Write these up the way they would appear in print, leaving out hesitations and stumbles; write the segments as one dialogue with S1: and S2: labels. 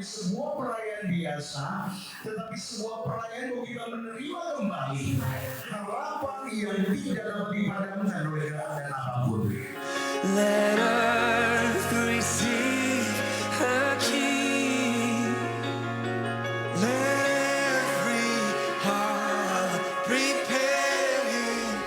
S1: menjadi sebuah perayaan biasa, tetapi sebuah perayaan bahwa kita menerima kembali harapan yang tidak dapat dipadamkan oleh gerak dan apapun.
S2: Let earth receive her King. Let every heart prepare Him.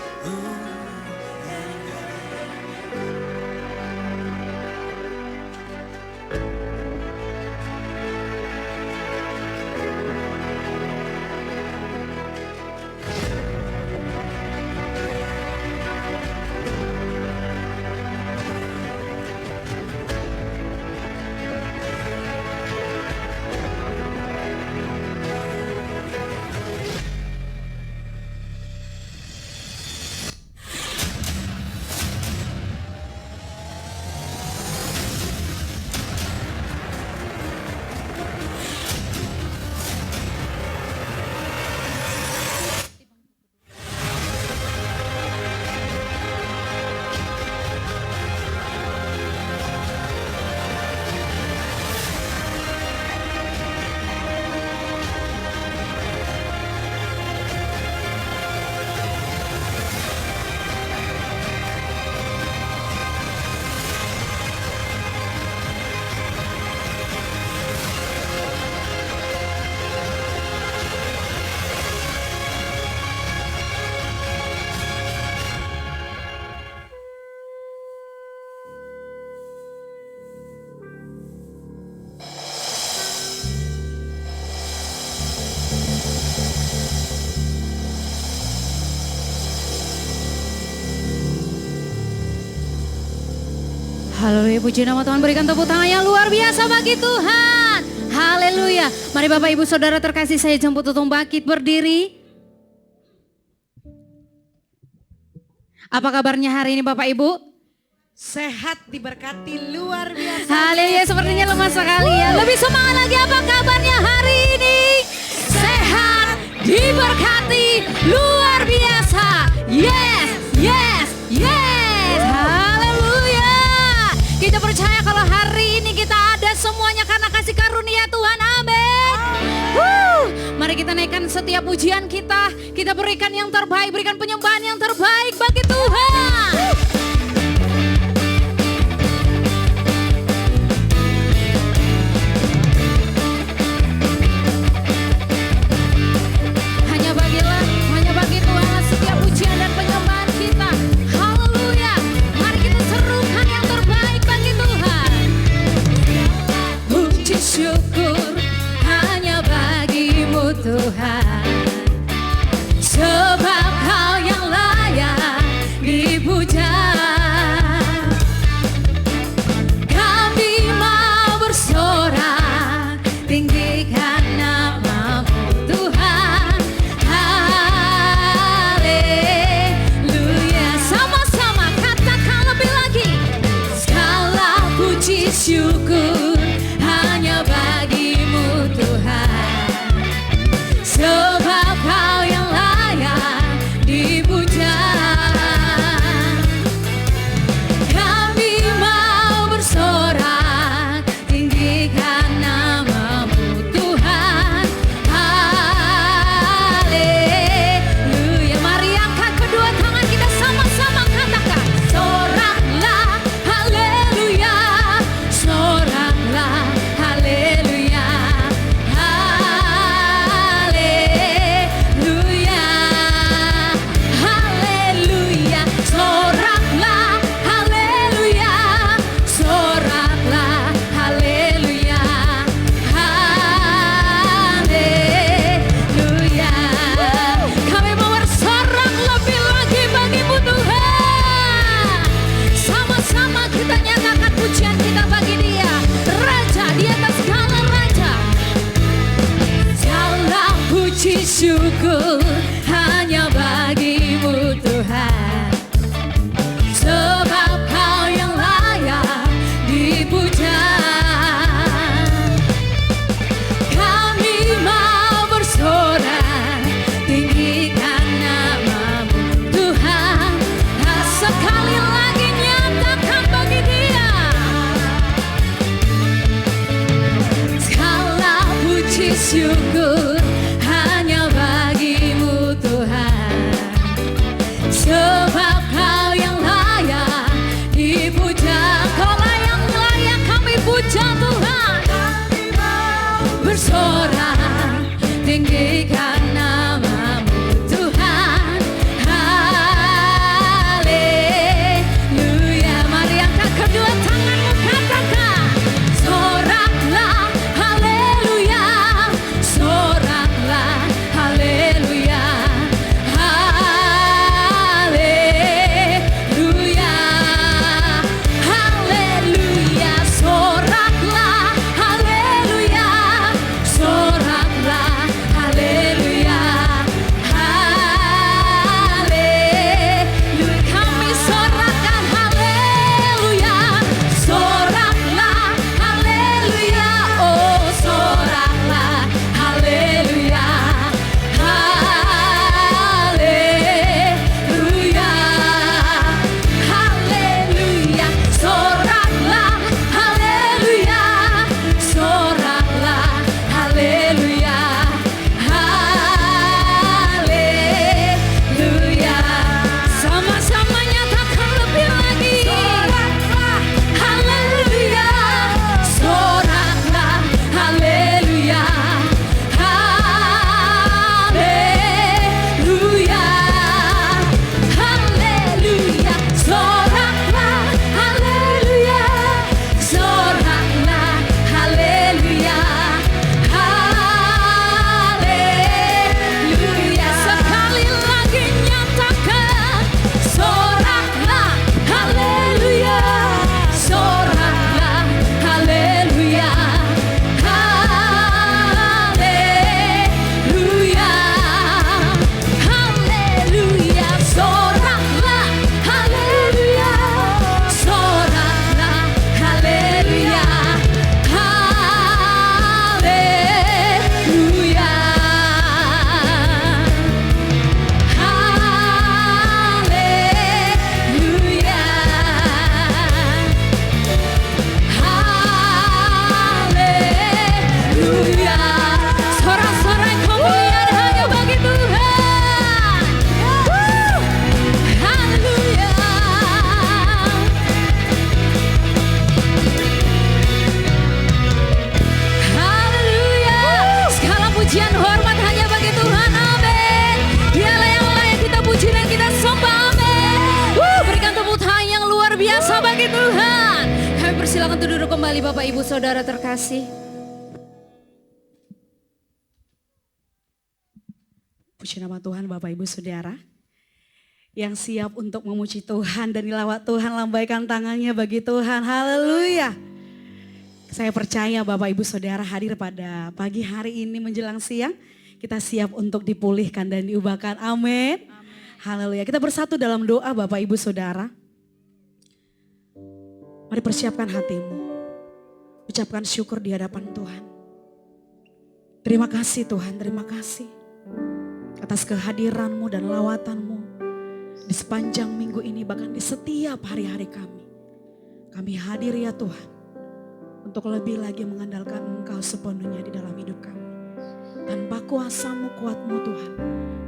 S3: Haleluya, puji nama Tuhan, berikan tepuk tangan yang luar biasa bagi Tuhan. Haleluya. Mari Bapak Ibu Saudara terkasih, saya jemput untuk bangkit berdiri. Apa kabarnya hari ini Bapak Ibu?
S4: Sehat, diberkati, luar biasa.
S3: Haleluya, sepertinya lemas sekali ya. Lebih semangat lagi, apa kabarnya hari ini? Sehat, diberkati, luar biasa. Yes, yes, yes. Haleluya. Kita percaya kalau hari ini kita ada semuanya karena kasih karunia Tuhan. Amin. Mari kita naikkan setiap pujian kita. Kita berikan yang terbaik, berikan penyembahan yang terbaik bagi Tuhan. Hanya bagi Tuhan setiap pujian dan penyembahan kita. Haleluya. Mari kita serukan yang terbaik bagi Tuhan. Puji syukur hanya bagimu Tuhan, sebab Kau yang layak dipuja. Kami mau bersorak, tinggikan nama-Mu Tuhan. Haleluya. Sama-sama katakan lebih lagi. Segala puji syukur hanya bagimu Tuhan, sebab Kau yang layak dipuja. Kami mau bersorak, tinggikan nama-Mu Tuhan. Haleluya. Mari angkat kedua tangan kita sama-sama katakan. Soraklah, haleluya. Soraklah, haleluya. Haleluya. Haleluya. Soraklah, haleluya. Soraklah, haleluya. Haleluya. Kami mau bersorak lebih lagi bagi-Mu Tuhan. Sama-sama kita nyatakan pujian kita bagi Dia, Raja di atas segala raja. Segala puji syukur hanya bagimu Tuhan, sebab Kau yang layak dipuja. Kami mau bersorak, tinggikan nama-Mu Tuhan. Sekali lagi nyatakan bagi Dia. Segala syukur hanya bagimu Tuhan. Sebab kau yang layak dipuja, kau yang layak kami puja Tuhan. Bersorak tinggikan namamu Tuhan. Haleluya. Mari angkat kedua tanganmu, katakan soraklah haleluya, soraklah haleluya, haleluya, haleluya, soraklah haleluya, soraklah haleluya, haleluya. Kami sorakkan haleluya, soraklah haleluya, oh soraklah haleluya, haleluya, haleluya, soraklah haleluya, soraklah haleluya, haleluya. Sama-sama nyatakan lebih lagi. Haleluya, soraklah haleluya, haleluya, haleluya, soraklah haleluya, soraklah haleluya, haleluya. Sekali lagi nyatakan soraklah haleluya, soraklah haleluya, haleluya, haleluya, soraklah haleluya, soraklah haleluya, haleluya, haleluya, haleluya. Sorak-sorai kemuliaan hanya bagi Tuhan. Haleluya. Haleluya. Segala pujian hormat hanya bagi Tuhan. Amin. Dialah yang layak kita puji dan kita sembah. Amin. Berikan tepuk tangan yang luar biasa bagi Tuhan. Kami persilakan untuk duduk kembali Bapak Ibu Saudara terkasih.
S4: Puji nama Tuhan Bapak Ibu Saudara. Yang siap untuk memuji Tuhan dan dilawat Tuhan, lambaikan tangannya bagi Tuhan. Haleluya. Saya percaya Bapak Ibu Saudara hadir pada pagi hari ini menjelang siang. Kita siap untuk dipulihkan dan diubahkan. Amin. Haleluya. Kita bersatu dalam doa Bapak Ibu Saudara. Mari persiapkan hatimu. Ucapkan syukur di hadapan Tuhan. Terima kasih Tuhan, terima kasih. Atas kehadiranmu dan lawatanmu di sepanjang minggu ini, bahkan di setiap hari-hari kami. Kami hadir ya Tuhan, untuk lebih lagi mengandalkan Engkau sepenuhnya di dalam hidup kami. Tanpa kuasa-Mu, kuat-Mu Tuhan,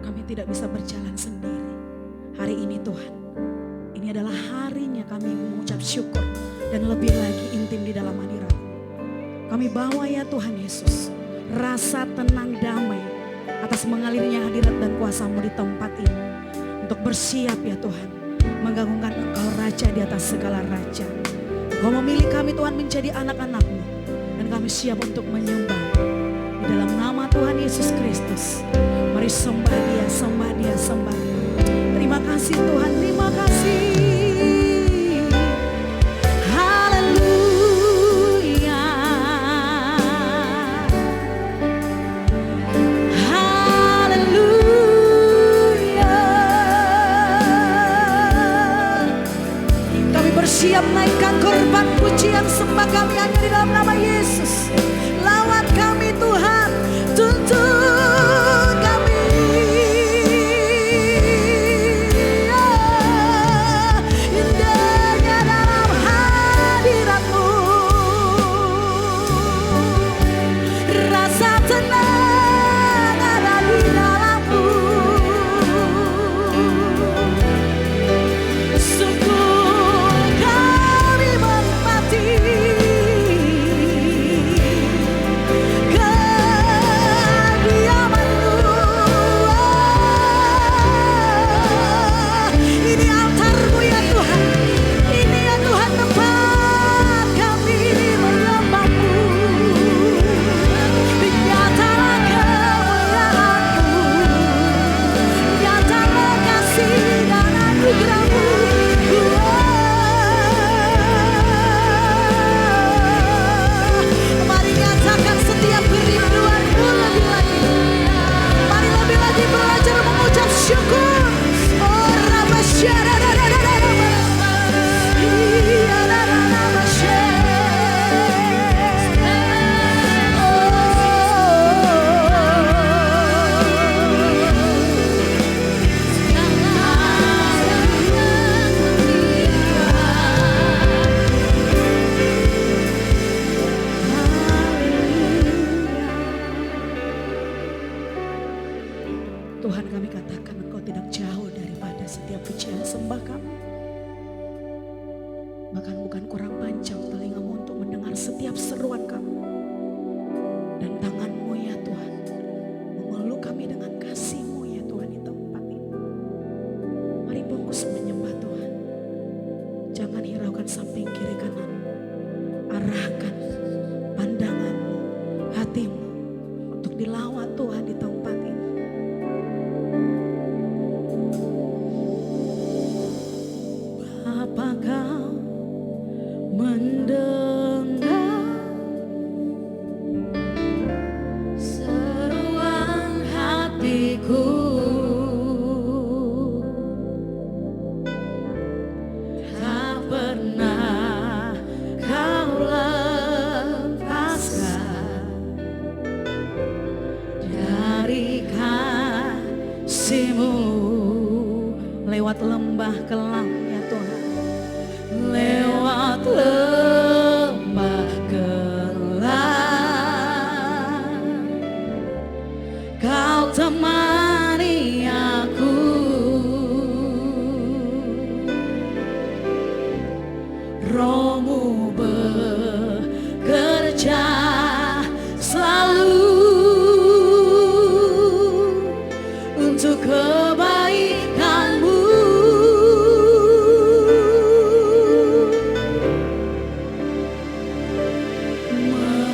S4: kami tidak bisa berjalan sendiri. Hari ini Tuhan, ini adalah harinya kami mengucap syukur dan lebih lagi intim di dalam hadirat-Mu. Kami bawa ya Tuhan Yesus, rasa tenang damai atas mengalirnya hadirat dan kuasa-Mu di tempat ini. Untuk bersiap ya Tuhan, menggantungkan Engkau Raja di atas segala Raja. Engkau memilih kami Tuhan menjadi anak-anak-Mu. Dan kami siap untuk menyembah. Di dalam nama Tuhan Yesus Kristus. Mari sembah Dia, sembah Dia, sembah Dia. Terima kasih Tuhan, terima kasih. Siap naikkan korban pujian sembah kami hanya di dalam nama Yesus. Lawat kami Tuhan, tuntun kami. Indahnya dalam hadirat-Mu, rasa tenang Bahkan bukan kurang panjang telingamu untuk mendengar setiap seruan kami. Dan tanganmu ya Tuhan, memeluk kami dengan kasih-Mu ya Tuhan di tempat ini. Mari fokus menyembah Tuhan. Jangan hiraukan samping kiri kanan. Arahkan pandanganmu, hatimu untuk dilawat Tuhan di tempat ini. Bapa, Kau mendengar seruan hatiku. Tak pernah Kau lepaskan dari kasih-Mu. Lewat lembah kelam ya Tuhan, lewat lembah kelam Kau temani aku. Roh-Mu bekerja selalu untuk kebaikan-Mu.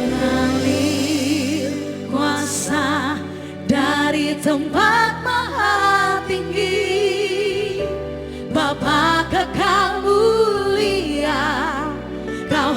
S4: Mengalir kuasa dari tempat maha tinggi. Bapa kekal mulia, Kau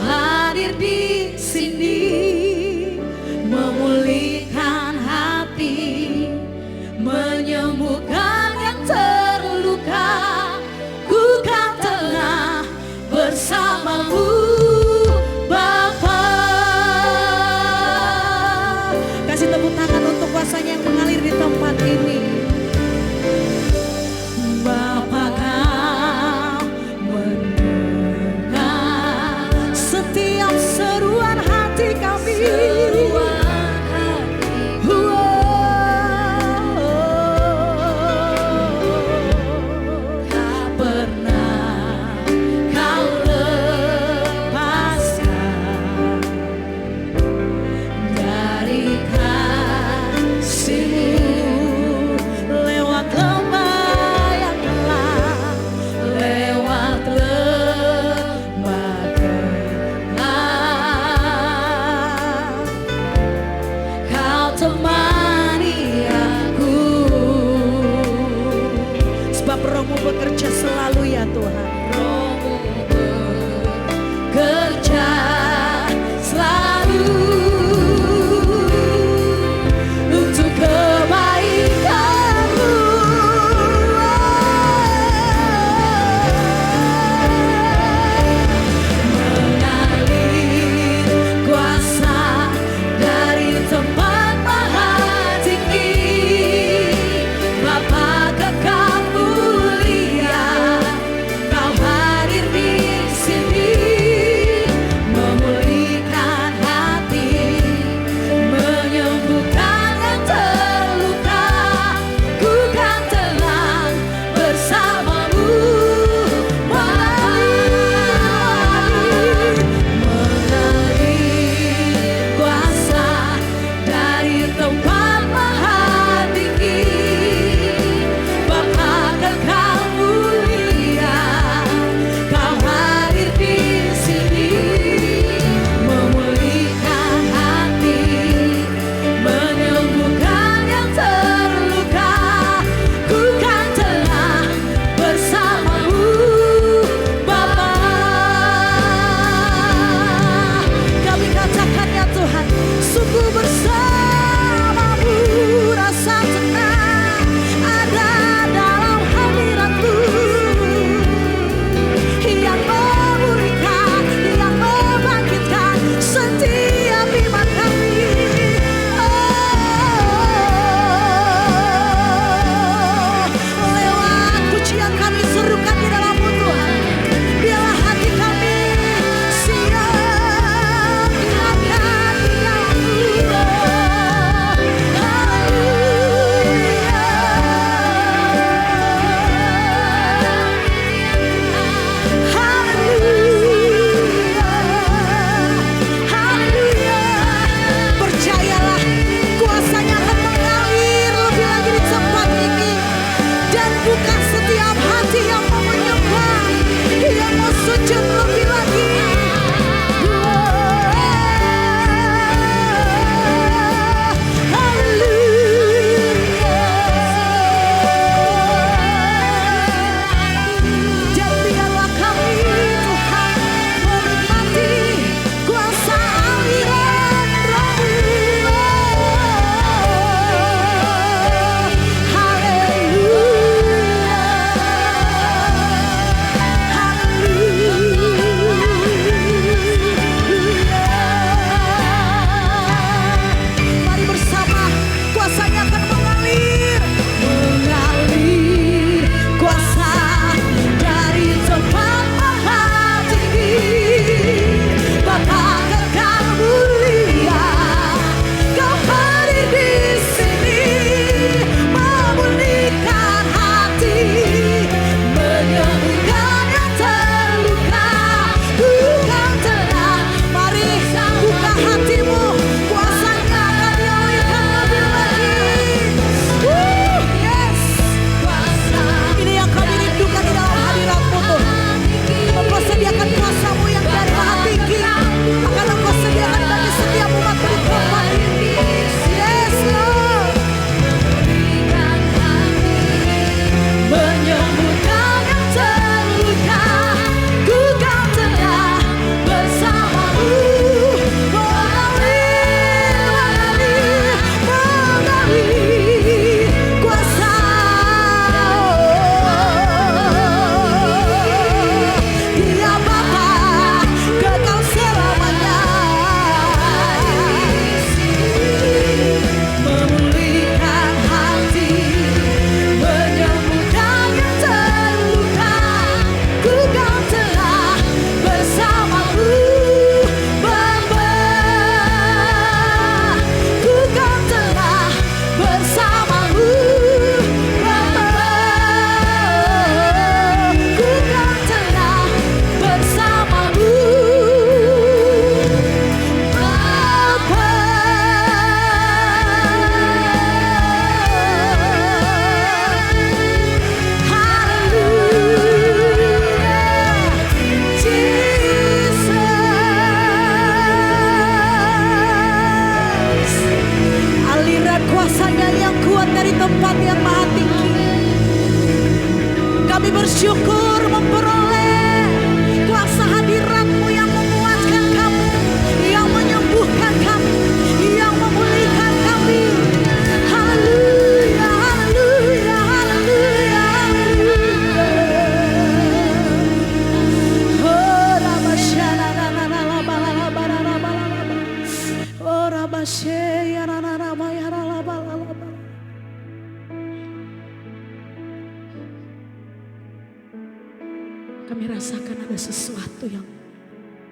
S4: sesuatu yang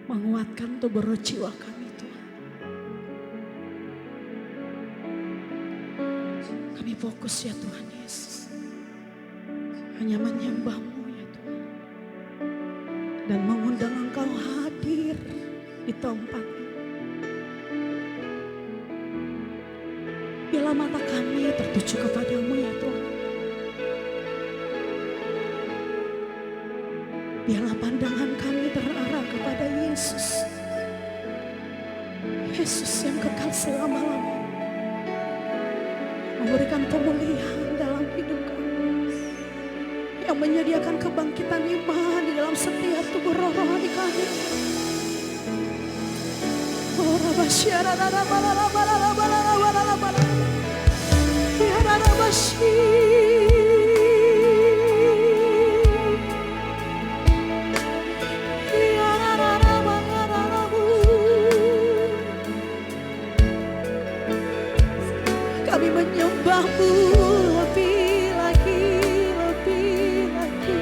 S4: menguatkan tubuh roh jiwa kami Tuhan. Kami fokus ya Tuhan Yesus, hanya menyembah-Mu ya Tuhan, dan mengundang Engkau hadir di tempat ini. Biarlah mata kami tertuju kepada-Mu ya Tuhan. Biarlah pandangan kami terarah kepada Yesus. Yesus yang kekal selama-lamanya, memberikan pemulihan dalam hidup kami, yang menyediakan kebangkitan iman di dalam setiap tubuh rohani kami. Oh, Rabasyara, ya Rabasyara. Kami menyembah-Mu lebih lagi, lebih lagi.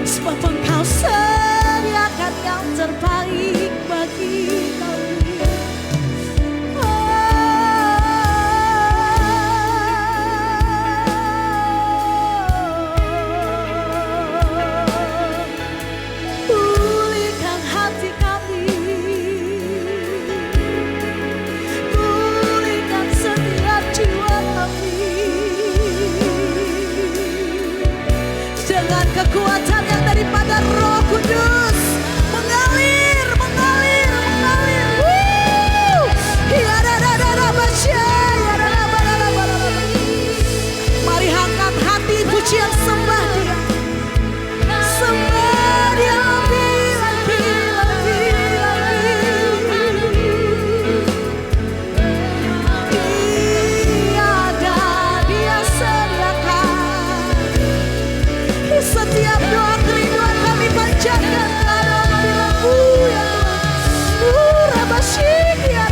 S4: Sebab Engkau sediakan yang terbaik bagi kami. Pulihkan hati kami, pulihkan setiap jiwa kami dengan kekuatan yang daripada Roh Kudus mengalir, mengalir, mengalir. Mari angkat hati pujian sembah Dia, sembah Dia lebih lagi, lebih lagi. Tiada Dia sediakan setiap doa kerinduan kami panjatkan kepadamu ya Tuhan. Rabasyik ya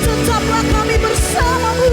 S4: tetaplah kami bersama-Mu.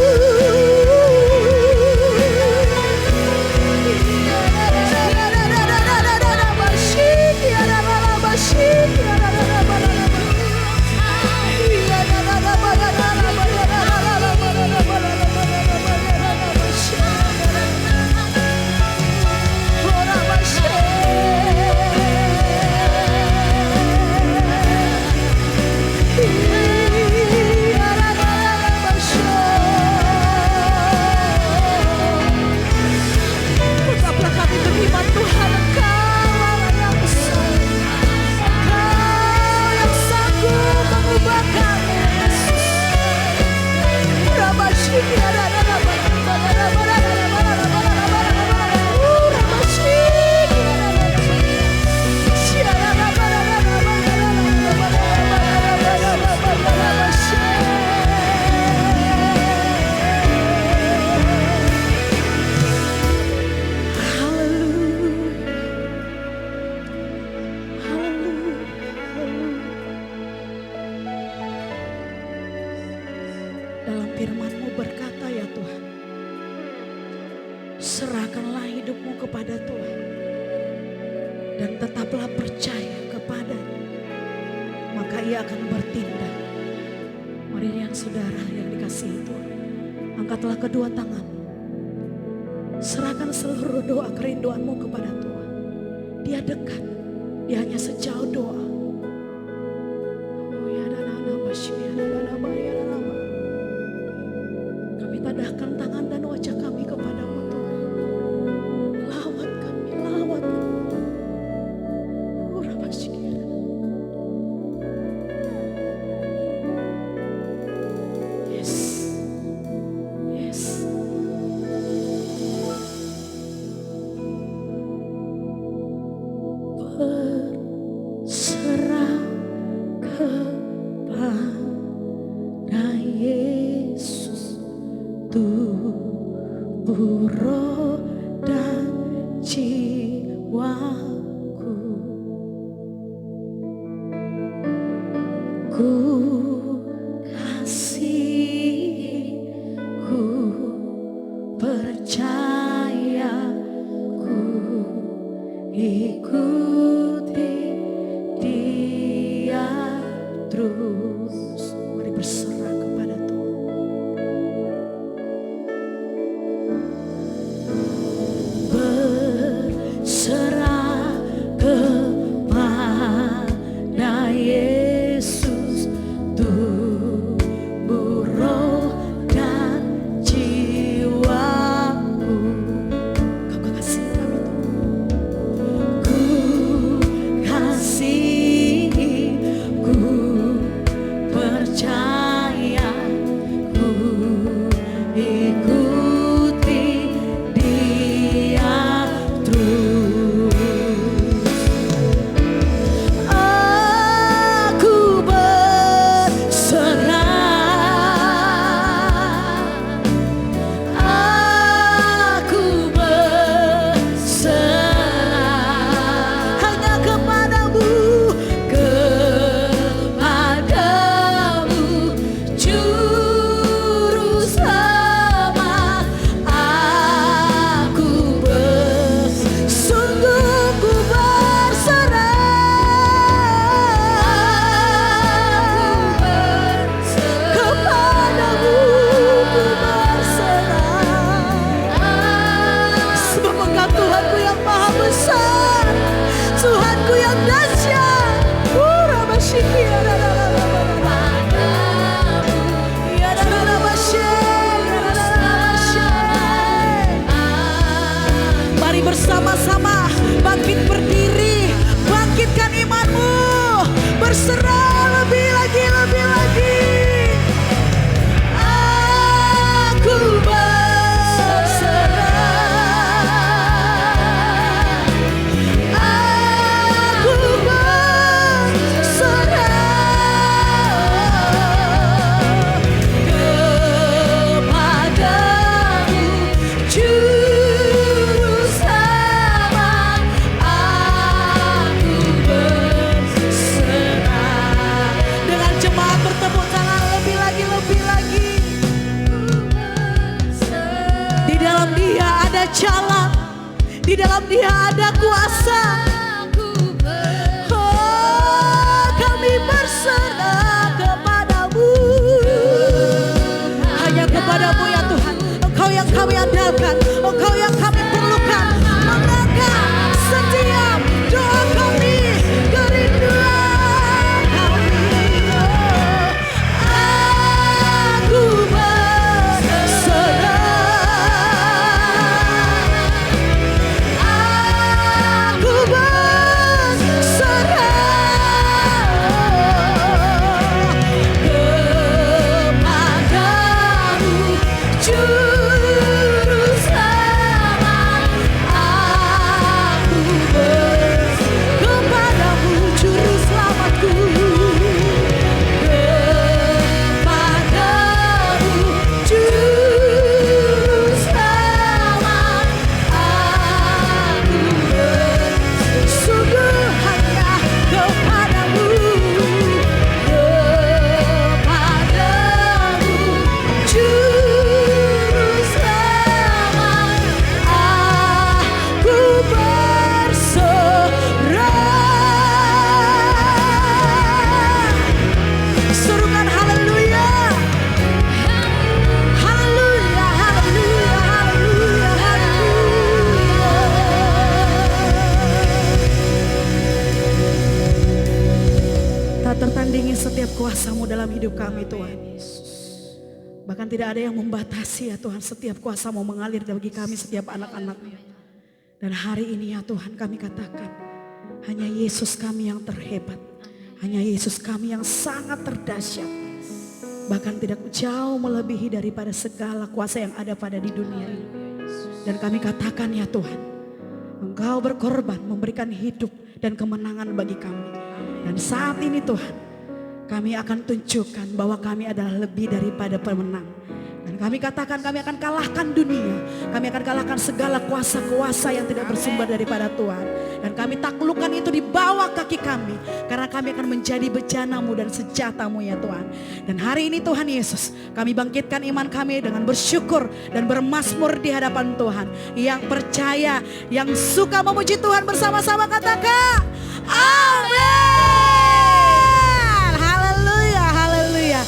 S4: Tetaplah kami beriman Tuhan, Engkau yang besar, Engkau yang sanggup mengubahkan Yesus. Rabasyik ya dalam firman-Mu berkata ya Tuhan, serahkanlah hidupmu kepada Tuhan dan tetaplah percaya kepada-Nya, maka Ia akan bertindak. Mari yang saudara yang dikasihi Tuhan, angkatlah kedua tanganmu, serahkan seluruh doa kerinduanmu kepada Tuhan. Dia dekat, Dia hanya sejauh doa. Kami tadahkan tangan dan wajah kami kepada-Mu Tuhan. Lawat kami, lawat kami. Yes, yes. Berserah kepada Yesus, tubuh, roh, dan jiwaku. Ku kasih, ku percaya, ku ikuti Dia terus. Mari berserah kepada Tuhan. Berserah kepada Yesus, tubuh, roh, dan jiwaku. Kau kekasih kami Tuhan. Ku kasih, ku percaya, ku ikuti Dia terus. Aku berserah, aku berserah hanya kepadamu, kepadamu Juru Selamat. Aku sungguh ku berserah, kepadamu ku berserah. Sebab Engkau Tuhanku yang maha besar, Tuhanku yang dahsyat. Mari bersama-sama bangkit berdiri, bangkitkan imanmu, berserah lebih lagi, lebih lagi. Aku berserah, aku berserah kepadamu, Juru Selamat. Aku berserah. Dengan jemaat bertepuk tangan lebih lagi, lebih lagi. Di dalam Dia ada jalan, di dalam Dia ada kuasa. Oh, kami berserah kepadamu, hanya kepadamu ya Tuhan. Engkau yang kami andalkan, Engkau yang kami perlukan. Mendengar setiap doa kami, kerinduan kami. Aku berserah, aku berserah kepadamu, Juru Selamat. Aku kepadamu, Juru Selamatku. Kepadamu, Juru Selamat. Aku sungguh hanya kepadamu, kepadamu, Juru Selamat. Aku berserah. Serukan haleluya, haleluya, haleluya, haleluya, haleluya. Tak tertandingi setiap kuasa-Mu dalam hidup kami Tuhan Yesus. Bahkan tidak ada yang membatasi ya Tuhan, setiap kuasa-Mu mengalir bagi kami setiap anak-anak-Mu. Dan hari ini ya Tuhan kami katakan, hanya Yesus kami yang terhebat, hanya Yesus kami yang sangat terdahsyat. Bahkan tidak jauh melebihi daripada segala kuasa yang ada pada di dunia ini. Dan kami katakan ya Tuhan, Engkau berkorban memberikan hidup dan kemenangan bagi kami. Dan saat ini Tuhan, kami akan tunjukkan bahwa kami adalah lebih daripada pemenang. Dan Kami katakan kami akan kalahkan dunia. Kami akan kalahkan segala kuasa-kuasa yang tidak bersumber daripada Tuhan. Dan kami taklukkan itu di bawah kaki kami. Karena kami akan menjadi bejana-Mu dan senjata-Mu ya Tuhan. Dan hari ini Tuhan Yesus, kami bangkitkan iman kami dengan bersyukur dan bermazmur di hadapan Tuhan. Yang percaya, yang suka memuji Tuhan bersama-sama katakan amin. Haleluya, haleluya.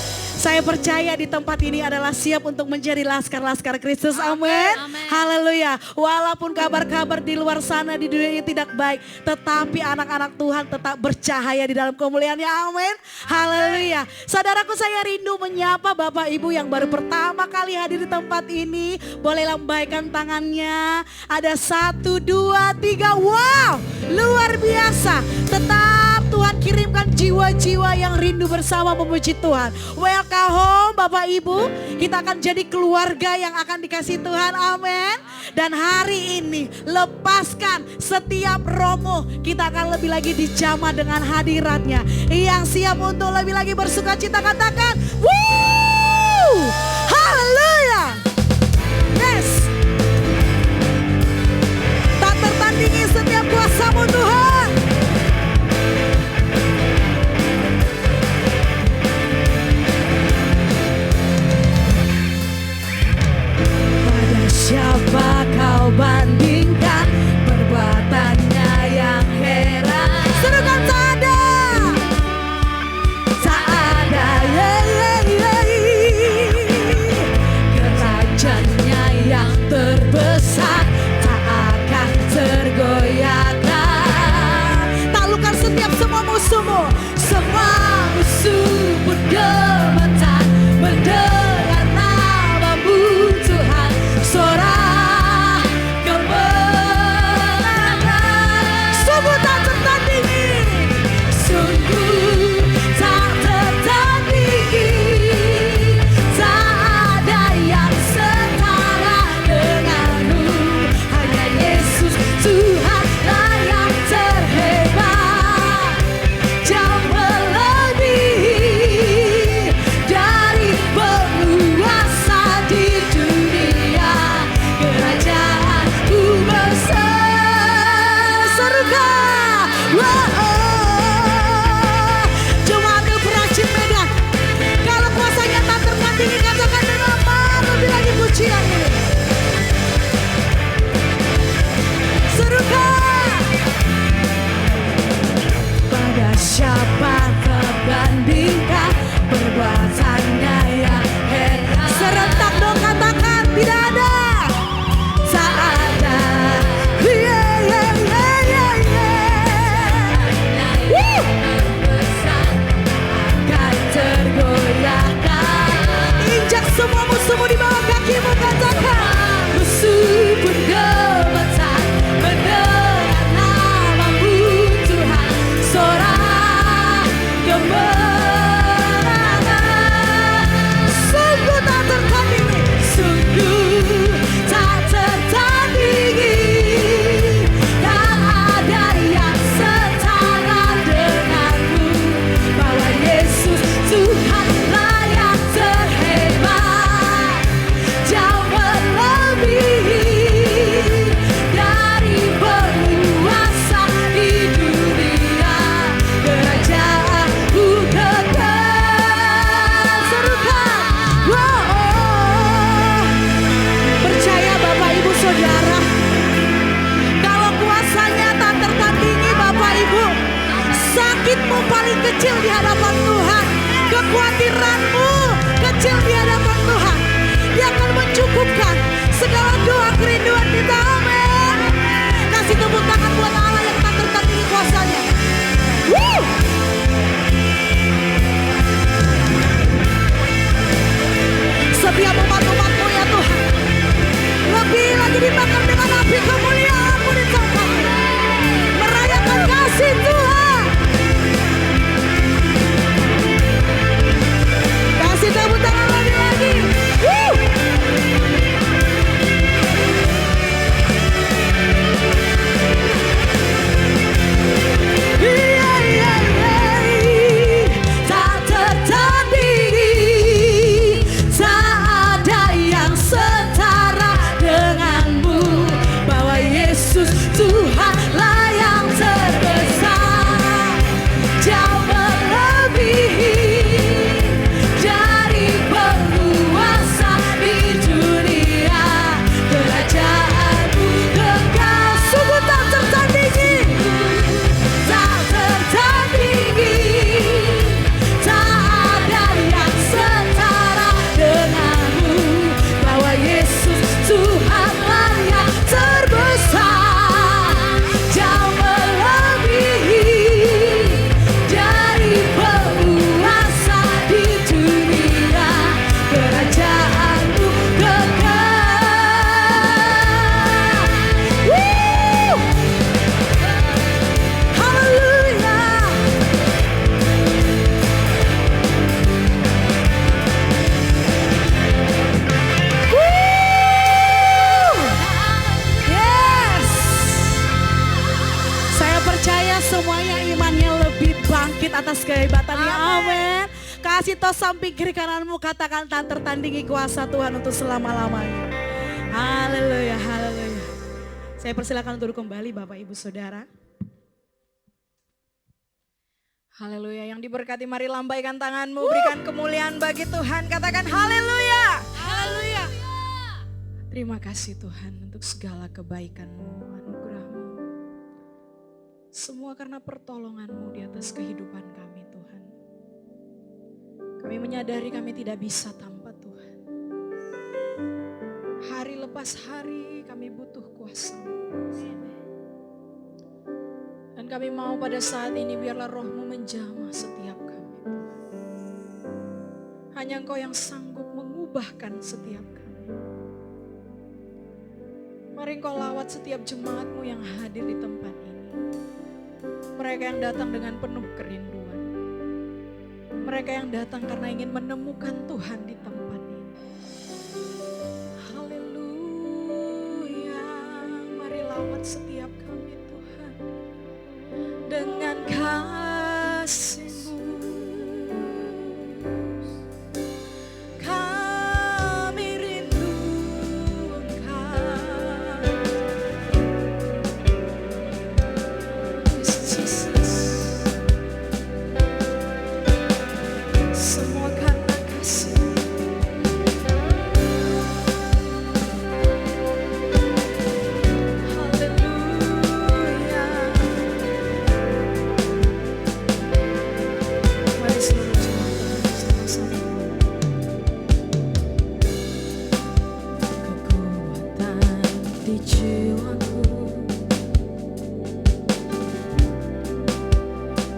S4: Saya percaya di tempat ini adalah siap untuk menjadi laskar-laskar Kristus. Amin. Haleluya. Walaupun kabar-kabar di luar sana di dunia ini tidak baik, tetapi anak-anak Tuhan tetap bercahaya di dalam kemuliaannya. Amin. Haleluya. Saudaraku, saya rindu menyapa Bapak Ibu yang baru pertama kali hadir di tempat ini. Boleh lambaikan tangannya. Ada 1, 2, 3. Wow, luar biasa. Tetap Tuhan kirimkan jiwa-jiwa yang rindu bersama memuji Tuhan. Welcome home Bapak Ibu. Kita akan jadi keluarga yang akan dikasih Tuhan. Amin. Dan hari ini lepaskan setiap romo. Kita akan lebih lagi dijamah dengan hadiratnya. Yang siap untuk lebih lagi bersuka cita katakan woo! Haleluya. Yes. Tak tertandingi setiap kuasa-Mu Tuhan. Siapa kau bandingkan perbuatannya yang heran? Serukan tak ada, tak ada, kerajaannya yang terbesar tak akan tergoyahkan. Taklukkan setiap semua musuhmu, semua musuh bergemetar mendengar nama-Mu Tuhan. Sorak kemenangan, sungguh tak tertandingi, sungguh tak tertandingi. Tak ada yang setara denganmu, hanya Yesus Tuhanlah yang terhebat. Jauh melebihi dari penguasa di dunia. Kerajaanku besar. Serukan. Jemaatku perajin Medan, kalau kuasanya tak tertandingi, katakan dengan lebih lagi pujian ini. Serukan. Pada siapa kebandingkan perbuatannya yang heran? Serentak dong katakan tidak ada. Tak ada. Akan tergoyahkan. Injak semua musuhmu di bawah kakimu, katakan musuh pun gemetar mendengar nama-Mu Tuhan. Sorak kemenangan, sungguh tak tertandingi, sungguh tak tertandingi. Tak ada yang setara denganmu, bahwa Yesus Tuhanlah yang terhebat. Jauh melebihi dari penguasa di dunia. Kerajaanku kekal. Serukan. Wow. Percaya Bapak Ibu Saudara, kalau kuasanya tak tertandingi Bapak Ibu, sakitmu paling kecil di hadapan Tuhan, kekhawatiranmu kecil di hadapan Tuhan. Dia akan mencukupkan segala doa kerinduan kita. Amin. Kasih tepuk tangan buat Allah yang tak tertandingi kuasanya. Woo! Setiap umat-umat-Mu ya Tuhan, lebih lagi dibakar dengan api kemuliaan-Mu di tempat, merayakan kasih Tuhan. kasih, tos samping kiri kananmu, katakan tak tertandingi kuasa Tuhan untuk selama-lamanya. Haleluya, haleluya. Saya persilakan untuk duduk kembali Bapak Ibu Saudara. Haleluya, yang diberkati mari lambaikan tanganmu, berikan kemuliaan bagi Tuhan, katakan haleluya. Haleluya. Terima kasih Tuhan untuk segala kebaikan-Mu, anugerah-Mu. Semua karena pertolongan-Mu di atas kehidupan kami Tuhan. Kami menyadari kami tidak bisa tanpa Tuhan. Hari lepas hari kami butuh kuasa-Mu. Dan kami mau pada saat ini biarlah roh-Mu menjamah setiap kami Tuhan. Hanya Engkau yang sanggup mengubahkan setiap kami. Mari Engkau lawat setiap jemaat-Mu yang hadir di tempat ini. Mereka yang datang dengan penuh kerinduan. Mereka yang datang karena ingin menemukan Tuhan di tempat ini. Haleluya. Mari lawat setiap kami Tuhan. Dengan kasih-Mu. Kami rindu Engkau. Yesus. Semua karena kasih. Haleluya. Mari seluruh jemaat bersama-sama. Kekuatan di jiwaku,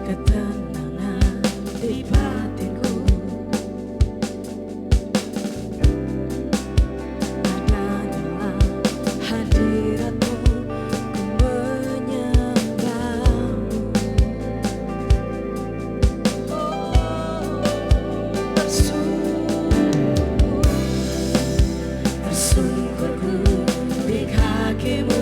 S4: ketenangan di batinku, adanya hadirat-Mu, ku menyembah-Mu. Tersungkur ku di kaki-Mu.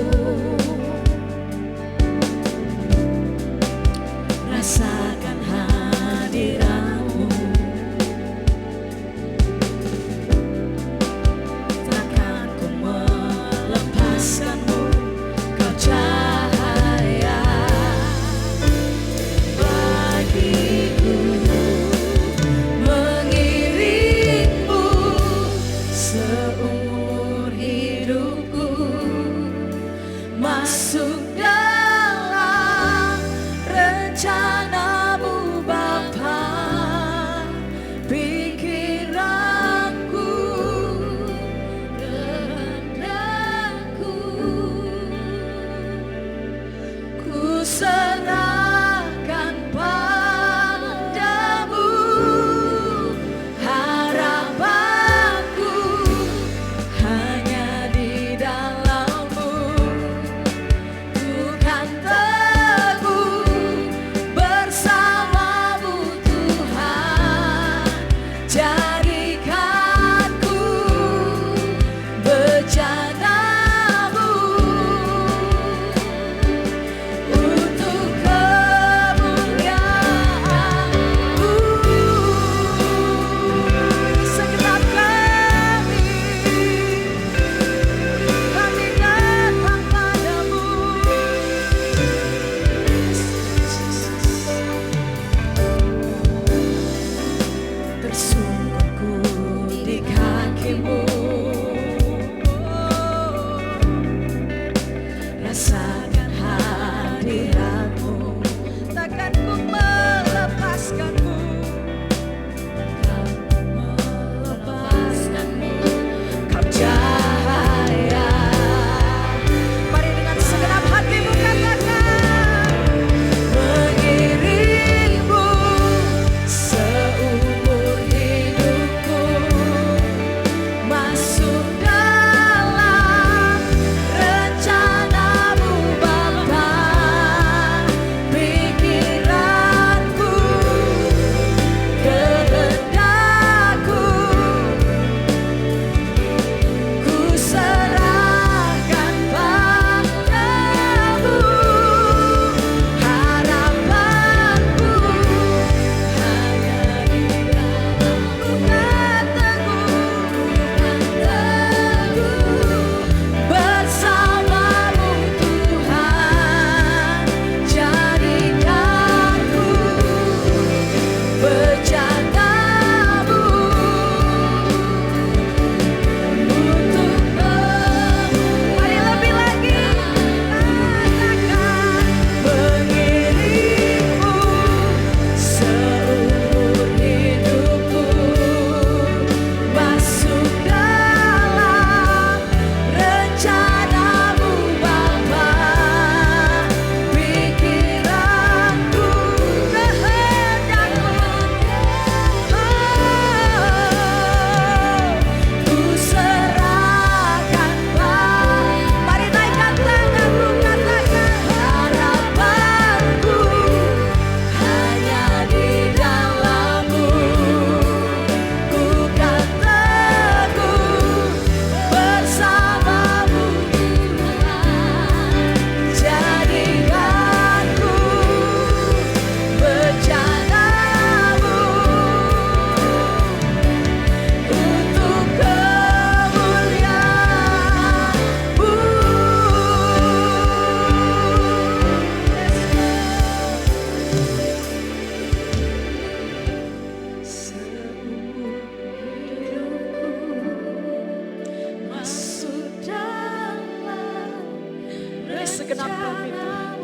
S4: segenap kami Tuhan.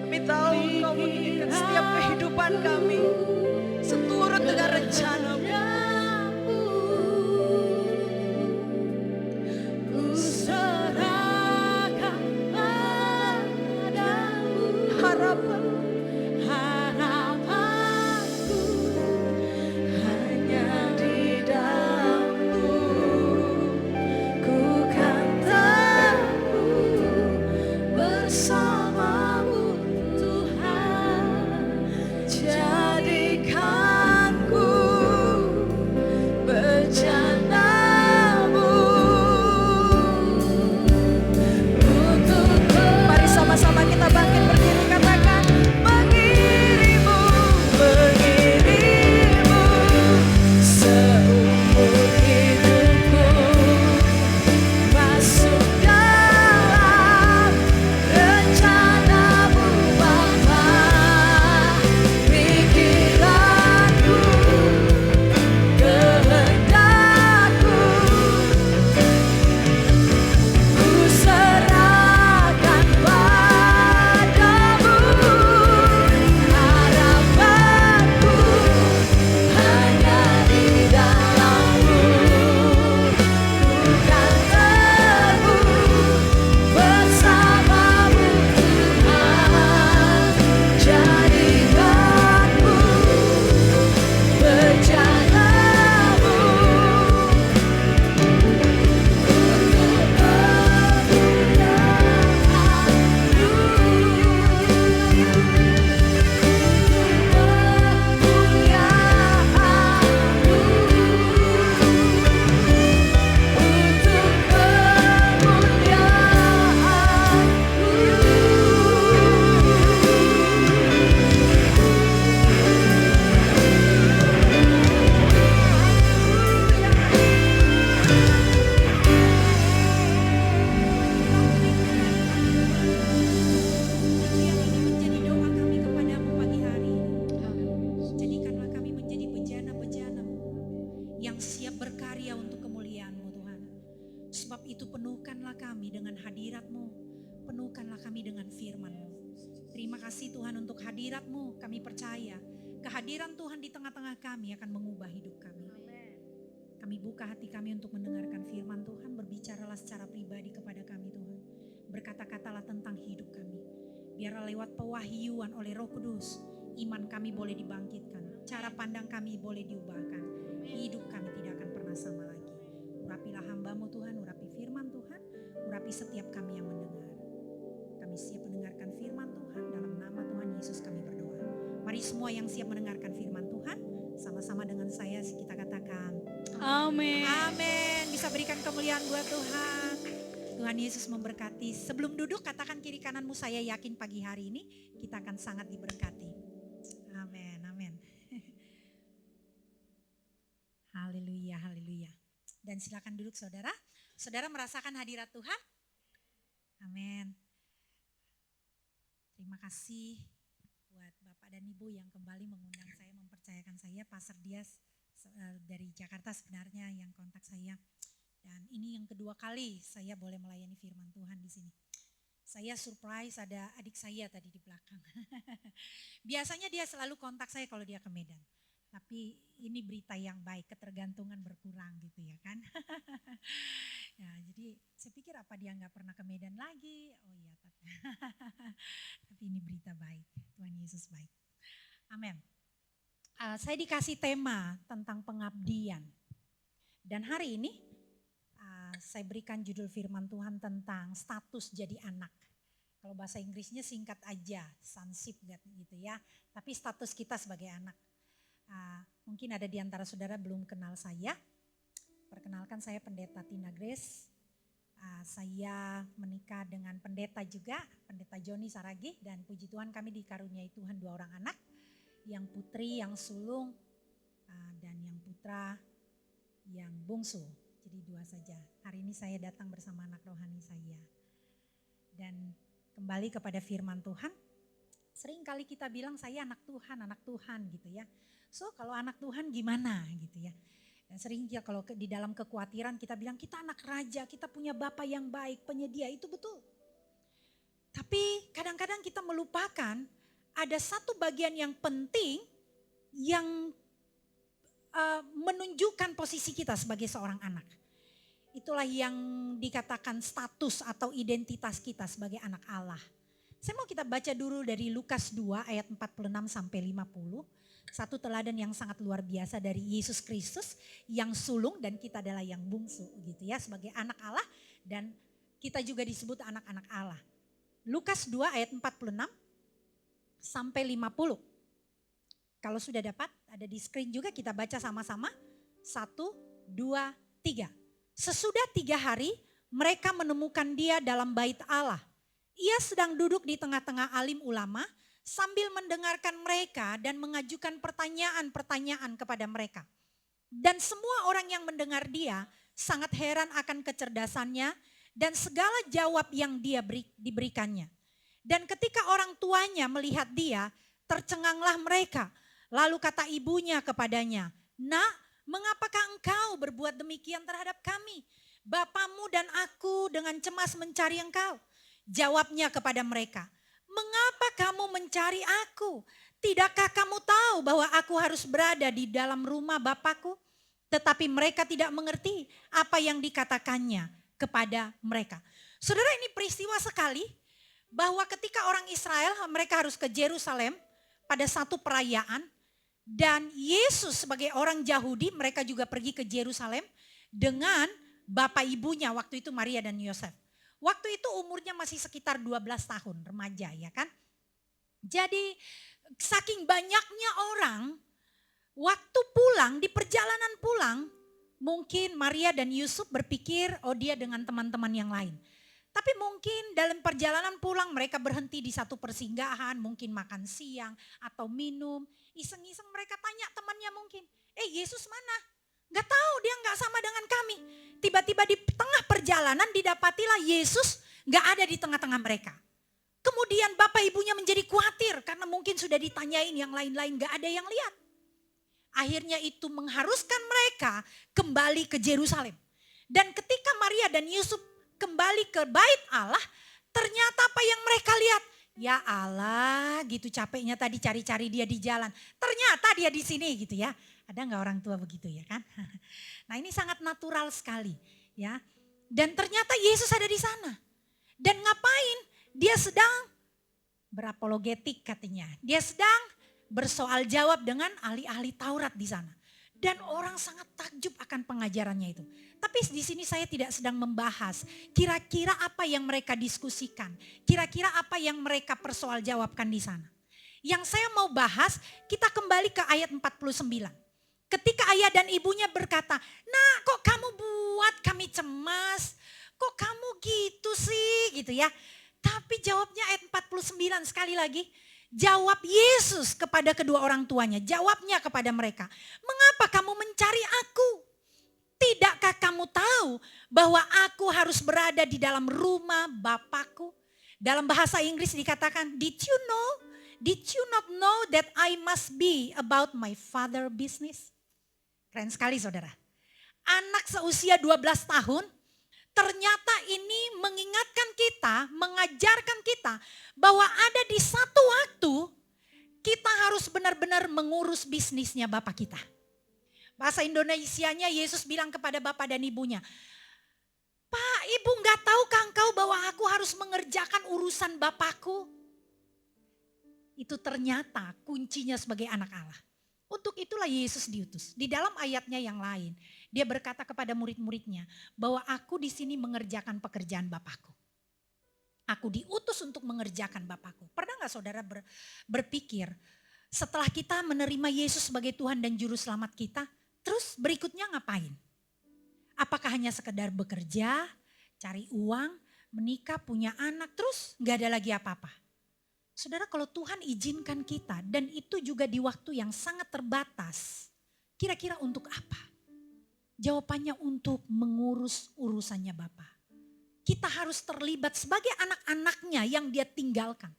S4: Kami tahu Engkau menginginkan setiap kehidupan kami seturut dengan rencana-Mu.
S3: Ku serahkan padamu harapanku hanya di dalam-Mu. Ku kan teguh bersama-Mu Tuhan, jadikanku bejana-Mu untukku.
S4: Mari sama-sama kita bangkit berdiri katakan mengirimu,
S3: Mengirimu seumur hidupku, masuk dalam rencana-Mu Bapa. Pikiranku, kehendakku, ku serahkan padamu. Harapanku hanya di dalam-Mu. Ku kan teguh bersama-Mu Tuhan, jadikanku bejana-Mu
S5: Yang ini menjadi doa kami kepadamu pagi hari ini. Jadikanlah kami menjadi bejana-bejana-Mu yang siap berkarya untuk kemuliaan-Mu Tuhan. Sebab itu penuhkanlah kami dengan hadirat-Mu, penuhkanlah kami dengan firman-Mu. Terima kasih Tuhan untuk hadirat-Mu, kami percaya kehadiran Tuhan di tengah-tengah kami akan mengubah hidup kami. Kami buka hati kami untuk mendengarkan firman Tuhan, berbicaralah secara pribadi kepada kami Tuhan. Berkata-katalah tentang hidup kami. Biarlah lewat pewahyuan oleh Roh Kudus, iman kami boleh dibangkitkan, cara pandang kami boleh diubahkan, hidup kami tidak akan pernah sama lagi. Urapilah hamba-Mu Tuhan, urapi firman Tuhan, urapi setiap kami yang mendengar. Kami siap mendengarkan firman Tuhan, dalam nama Tuhan Yesus kami berdoa. Mari semua yang siap mendengarkan firman Tuhan, sama-sama dengan saya kita katakan,
S3: Amin.
S5: amin. Bisa berikan kemuliaan buat Tuhan. Tuhan Yesus memberkati. Sebelum duduk katakan kiri kananmu, saya yakin pagi hari ini kita akan sangat diberkati. Amin, amin. Haleluya, haleluya. Dan silakan duduk saudara. Saudara merasakan hadirat Tuhan? Amin. Terima kasih buat Bapak dan Ibu yang kembali mengundang saya, mempercayakan saya. Pastor Dias dari Jakarta sebenarnya yang kontak saya. Dan ini yang kedua kali saya boleh melayani firman Tuhan di sini. Saya surprise ada adik saya tadi di belakang. Biasanya dia selalu kontak saya kalau dia ke Medan. Tapi ini berita yang baik, ketergantungan berkurang gitu ya kan. Ya, jadi saya pikir apa dia nggak pernah ke Medan lagi? Oh iya, tapi ini berita baik. Tuhan Yesus baik. Amin. Saya dikasih tema tentang pengabdian. Dan hari ini saya berikan judul firman Tuhan tentang status jadi anak. Kalau bahasa Inggrisnya singkat aja, sonship gitu ya. Tapi status kita sebagai anak. Mungkin ada di antara saudara belum kenal saya. Perkenalkan, saya Pendeta Tina Grace. Saya menikah dengan pendeta juga, Pendeta Joni Saragi. Dan puji Tuhan kami dikaruniai Tuhan 2 orang anak. Yang putri, yang sulung, dan yang putra, yang bungsu. Jadi 2 saja. Hari ini saya datang bersama anak rohani saya. Dan kembali kepada firman Tuhan. Sering kali kita bilang saya anak Tuhan gitu ya. So kalau anak Tuhan gimana gitu ya. Dan sering kalau di dalam kekhawatiran kita bilang kita anak raja, kita punya Bapa yang baik, penyedia, itu betul. Tapi kadang-kadang kita melupakan ada satu bagian yang penting yang menunjukkan posisi kita sebagai seorang anak. Itulah yang dikatakan status atau identitas kita sebagai anak Allah. Saya mau kita baca dulu dari Lukas 2 ayat 46 sampai 50. Satu teladan yang sangat luar biasa dari Yesus Kristus yang sulung dan kita adalah yang bungsu gitu ya, sebagai anak Allah dan kita juga disebut anak-anak Allah. Lukas 2 ayat 46 sampai 50. Kalau sudah dapat, ada di screen juga, kita baca sama-sama. 1, 2, 3. Sesudah 3 hari, mereka menemukan dia dalam bait Allah. Ia sedang duduk di tengah-tengah alim ulama sambil mendengarkan mereka dan mengajukan pertanyaan-pertanyaan kepada mereka. Dan semua orang yang mendengar dia sangat heran akan kecerdasannya dan segala jawab yang dia diberikannya. Dan ketika orang tuanya melihat dia, tercenganglah mereka. Lalu kata ibunya kepadanya, "Nak, mengapakah engkau berbuat demikian terhadap kami? Bapamu dan aku dengan cemas mencari engkau." Jawabnya kepada mereka, "Mengapa kamu mencari aku? Tidakkah kamu tahu bahwa aku harus berada di dalam rumah Bapakku?" Tetapi mereka tidak mengerti apa yang dikatakannya kepada mereka. Saudara, ini peristiwa sekali bahwa ketika orang Israel mereka harus ke Yerusalem pada satu perayaan dan Yesus sebagai orang Yahudi mereka juga pergi ke Yerusalem dengan bapak ibunya waktu itu Maria dan Yosef. Waktu itu umurnya masih sekitar 12 tahun remaja ya kan. Jadi saking banyaknya orang waktu pulang di perjalanan pulang mungkin Maria dan Yusuf berpikir oh dia dengan teman-teman yang lain. Tapi mungkin dalam perjalanan pulang mereka berhenti di satu persinggahan, mungkin makan siang atau minum. Iseng-iseng mereka tanya temannya mungkin, Yesus mana? Gak tahu, dia gak sama dengan kami. Tiba-tiba di tengah perjalanan didapatilah Yesus gak ada di tengah-tengah mereka. Kemudian bapak ibunya menjadi khawatir karena mungkin sudah ditanyain yang lain-lain gak ada yang lihat. Akhirnya itu mengharuskan mereka kembali ke Yerusalem. Dan ketika Maria dan Yusuf kembali ke bait Allah, ternyata apa yang mereka lihat? Ya Allah, gitu capeknya tadi cari-cari dia di jalan. Ternyata dia di sini gitu ya. Ada nggak orang tua begitu ya kan? Nah ini sangat natural sekali ya. Dan ternyata Yesus ada di sana. Dan ngapain? Dia sedang berapologetik katanya. Dia sedang bersoal jawab dengan ahli-ahli Taurat di sana. Dan orang sangat takjub akan pengajarannya itu. Tapi di sini saya tidak sedang membahas kira-kira apa yang mereka diskusikan. Kira-kira apa yang mereka persoal jawabkan di sana. Yang saya mau bahas, kita kembali ke ayat 49. Ketika ayah dan ibunya berkata, "Nak, kok kamu buat kami cemas? Kok kamu gitu sih?" Gitu ya. Tapi jawabnya ayat 49 sekali lagi. Jawab Yesus kepada kedua orang tuanya. Jawabnya kepada mereka. "Mengapa kamu mencari aku? Tidakkah kamu tahu bahwa aku harus berada di dalam rumah Bapakku?" Dalam bahasa Inggris dikatakan, Did you not know that I must be about my father business? Keren sekali saudara. Anak seusia 12 tahun ternyata ini mengingatkan kita, mengajarkan kita bahwa ada di satu waktu kita harus benar-benar mengurus bisnisnya Bapak kita. Bahasa Indonesianya Yesus bilang kepada Bapak dan ibunya, "Pak, Ibu gak tahukah engkau bahwa aku harus mengerjakan urusan Bapakku?" Itu ternyata kuncinya sebagai anak Allah. Untuk itulah Yesus diutus. Di dalam ayatnya yang lain, dia berkata kepada murid-muridnya bahwa aku di sini mengerjakan pekerjaan Bapakku. Aku diutus untuk mengerjakan Bapakku. Pernah gak saudara berpikir setelah kita menerima Yesus sebagai Tuhan dan Juru Selamat kita, terus berikutnya ngapain? Apakah hanya sekedar bekerja, cari uang, menikah, punya anak, terus gak ada lagi apa-apa? Saudara, kalau Tuhan izinkan kita dan itu juga di waktu yang sangat terbatas, kira-kira untuk apa? Jawabannya untuk mengurus urusannya Bapa. Kita harus terlibat sebagai anak-anaknya yang dia tinggalkan.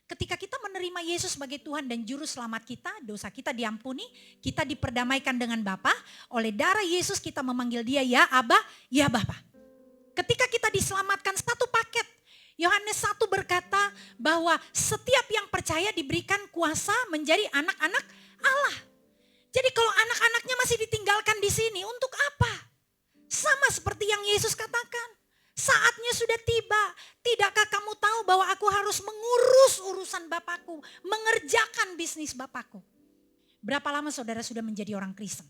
S5: Ketika kita menerima Yesus sebagai Tuhan dan Juru Selamat kita, dosa kita diampuni, kita diperdamaikan dengan Bapa. Oleh darah Yesus kita memanggil dia ya Aba, ya Bapa. Ketika kita diselamatkan satu paket. Yohanes 1 berkata bahwa setiap yang percaya diberikan kuasa menjadi anak-anak Allah. Jadi kalau anak-anaknya masih ditinggalkan di sini, untuk apa? Sama seperti yang Yesus katakan. Saatnya sudah tiba. Tidakkah kamu tahu bahwa aku harus mengurus urusan Bapakku, mengerjakan bisnis Bapakku? Berapa lama saudara sudah menjadi orang Kristen?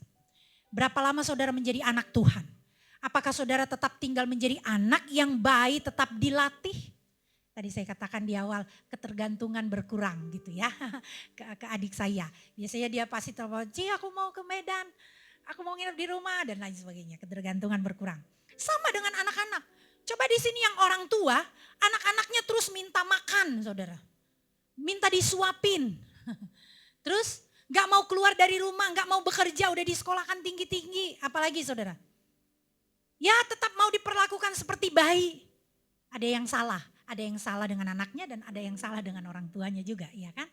S5: Berapa lama saudara menjadi anak Tuhan? Apakah saudara tetap tinggal menjari anak yang baik, tetap dilatih? Tadi saya katakan di awal, ketergantungan berkurang gitu ya ke adik saya. Biasanya dia pasti telepon, Ci aku mau ke Medan, aku mau nginep di rumah dan lain sebagainya. Ketergantungan berkurang. Sama dengan anak-anak. Coba di sini yang orang tua, anak-anaknya terus minta makan saudara. Minta disuapin. Terus gak mau keluar dari rumah, gak mau bekerja, udah disekolahkan tinggi-tinggi. Apalagi saudara. Ya tetap mau diperlakukan seperti bayi. Ada yang salah. Ada yang salah dengan anaknya dan ada yang salah dengan orang tuanya juga, ya kan?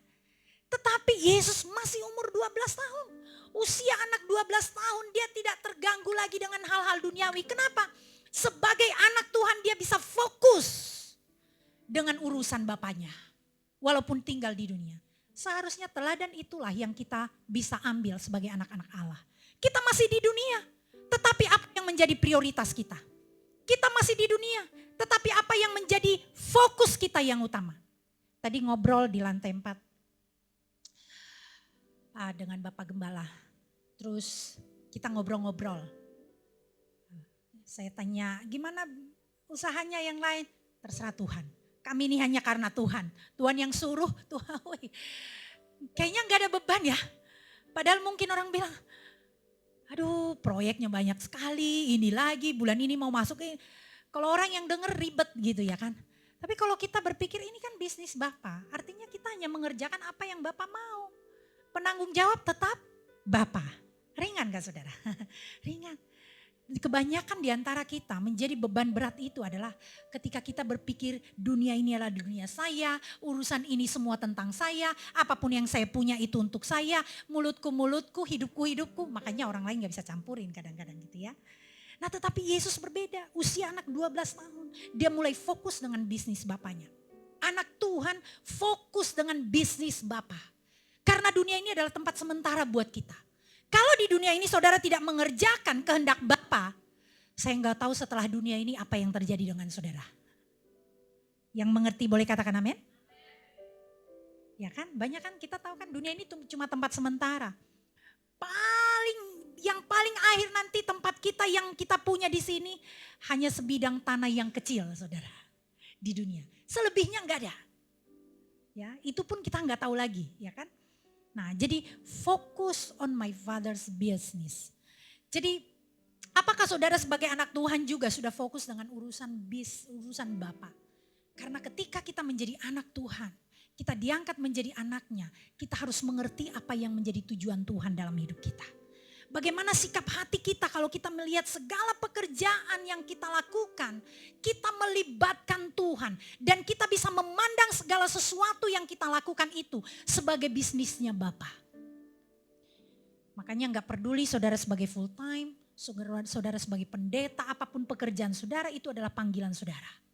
S5: Tetapi Yesus masih umur 12 tahun. Usia anak 12 tahun dia tidak terganggu lagi dengan hal-hal duniawi. Kenapa? Sebagai anak Tuhan dia bisa fokus dengan urusan bapaknya. Walaupun tinggal di dunia. Seharusnya teladan itulah yang kita bisa ambil sebagai anak-anak Allah. Kita masih di dunia, tetapi apa yang menjadi prioritas kita? Kita masih di dunia, tetapi apa yang menjadi fokus kita yang utama? Tadi ngobrol di lantai 4 dengan Bapak Gembala. Terus kita ngobrol-ngobrol. Saya tanya, gimana usahanya yang lain? Terserah Tuhan. Kami ini hanya karena Tuhan. Tuhan yang suruh, Tuhan. Kayaknya gak ada beban ya. Padahal mungkin orang bilang, aduh proyeknya banyak sekali, ini lagi, bulan ini mau masuk. Kalau orang yang denger ribet gitu ya kan. Tapi kalau kita berpikir ini kan bisnis Bapak, artinya kita hanya mengerjakan apa yang Bapak mau. Penanggung jawab tetap Bapak. Ringan gak saudara? Ringan. Kebanyakan di antara kita menjadi beban berat itu adalah ketika kita berpikir dunia ini adalah dunia saya, urusan ini semua tentang saya, apapun yang saya punya itu untuk saya, mulutku, hidupku. Makanya orang lain gak bisa campurin kadang-kadang gitu ya. Nah tetapi Yesus berbeda, usia anak 12 tahun, dia mulai fokus dengan bisnis bapaknya. Anak Tuhan fokus dengan bisnis Bapa. Karena dunia ini adalah tempat sementara buat kita. Kalau di dunia ini saudara tidak mengerjakan kehendak Bapa, saya nggak tahu setelah dunia ini apa yang terjadi dengan saudara. Yang mengerti boleh katakan amin? Ya kan, banyak kan kita tahu kan dunia ini cuma tempat sementara. Yang paling akhir nanti tempat kita yang kita punya di sini hanya sebidang tanah yang kecil saudara di dunia. Selebihnya nggak ada. Ya, itu pun kita nggak tahu lagi, ya kan? Nah, jadi fokus on my father's business. Jadi, apakah saudara sebagai anak Tuhan juga sudah fokus dengan urusan Bapa? Karena ketika kita menjadi anak Tuhan, kita diangkat menjadi anaknya, kita harus mengerti apa yang menjadi tujuan Tuhan dalam hidup kita. Bagaimana sikap hati kita kalau kita melihat segala pekerjaan yang kita lakukan, kita melibatkan Tuhan dan kita bisa memandang segala sesuatu yang kita lakukan itu sebagai bisnisnya Bapa. Makanya gak peduli saudara sebagai full time, saudara sebagai pendeta, apapun pekerjaan saudara itu adalah panggilan saudara.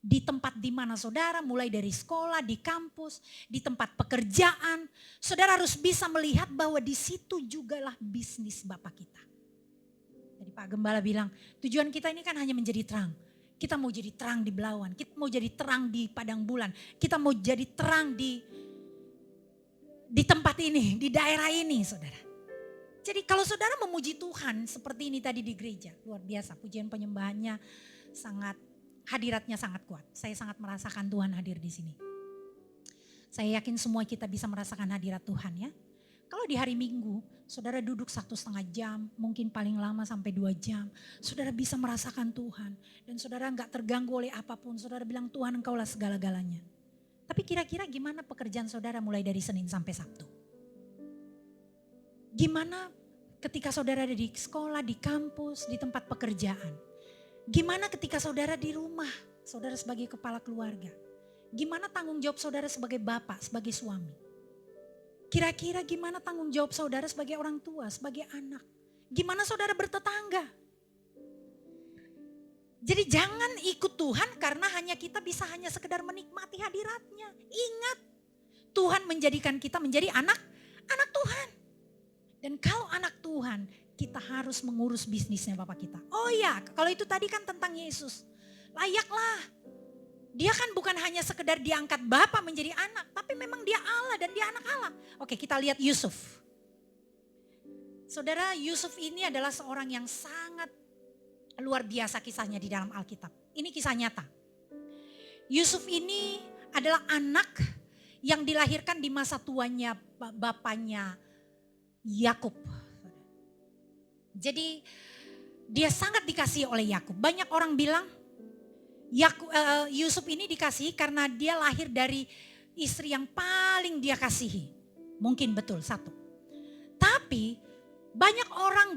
S5: Di tempat di mana saudara, mulai dari sekolah, di kampus, di tempat pekerjaan, saudara harus bisa melihat bahwa di situ jugalah bisnis Bapak kita. Jadi Pak Gembala bilang, tujuan kita ini kan hanya menjadi terang. Kita mau jadi terang di Belawan, kita mau jadi terang di Padang Bulan, kita mau jadi terang di tempat ini, di daerah ini saudara. Jadi kalau saudara memuji Tuhan seperti ini tadi di gereja, luar biasa, pujian penyembahannya hadiratnya sangat kuat. Saya sangat merasakan Tuhan hadir di sini. Saya yakin semua kita bisa merasakan hadirat Tuhan ya. Kalau di hari Minggu, saudara duduk 1,5 jam, mungkin paling lama sampai 2 jam. Saudara bisa merasakan Tuhan. Dan saudara gak terganggu oleh apapun. Saudara bilang Tuhan engkaulah segala-galanya. Tapi kira-kira gimana pekerjaan saudara mulai dari Senin sampai Sabtu? Gimana ketika saudara ada di sekolah, di kampus, di tempat pekerjaan? Gimana ketika saudara di rumah, saudara sebagai kepala keluarga? Gimana tanggung jawab saudara sebagai bapak, sebagai suami? Kira-kira gimana tanggung jawab saudara sebagai orang tua, sebagai anak? Gimana saudara bertetangga? Jadi jangan ikut Tuhan karena kita bisa hanya sekedar menikmati hadiratnya. Ingat, Tuhan menjadikan kita menjadi anak Tuhan. Dan kalau anak Tuhan, kita harus mengurus bisnisnya Bapak kita. Oh ya, kalau itu tadi kan tentang Yesus. Layaklah. Dia kan bukan hanya sekedar diangkat Bapa menjadi anak, tapi memang dia Allah dan dia anak Allah. Oke, kita lihat Yusuf. Saudara, Yusuf ini adalah seorang yang sangat luar biasa kisahnya di dalam Alkitab. Ini kisah nyata. Yusuf ini adalah anak yang dilahirkan di masa tuanya bapaknya Yakub. Jadi dia sangat dikasihi oleh Yakub. Banyak orang bilang Yusuf ini dikasihi karena dia lahir dari istri yang paling dia kasihi. Mungkin betul, satu. Tapi banyak orang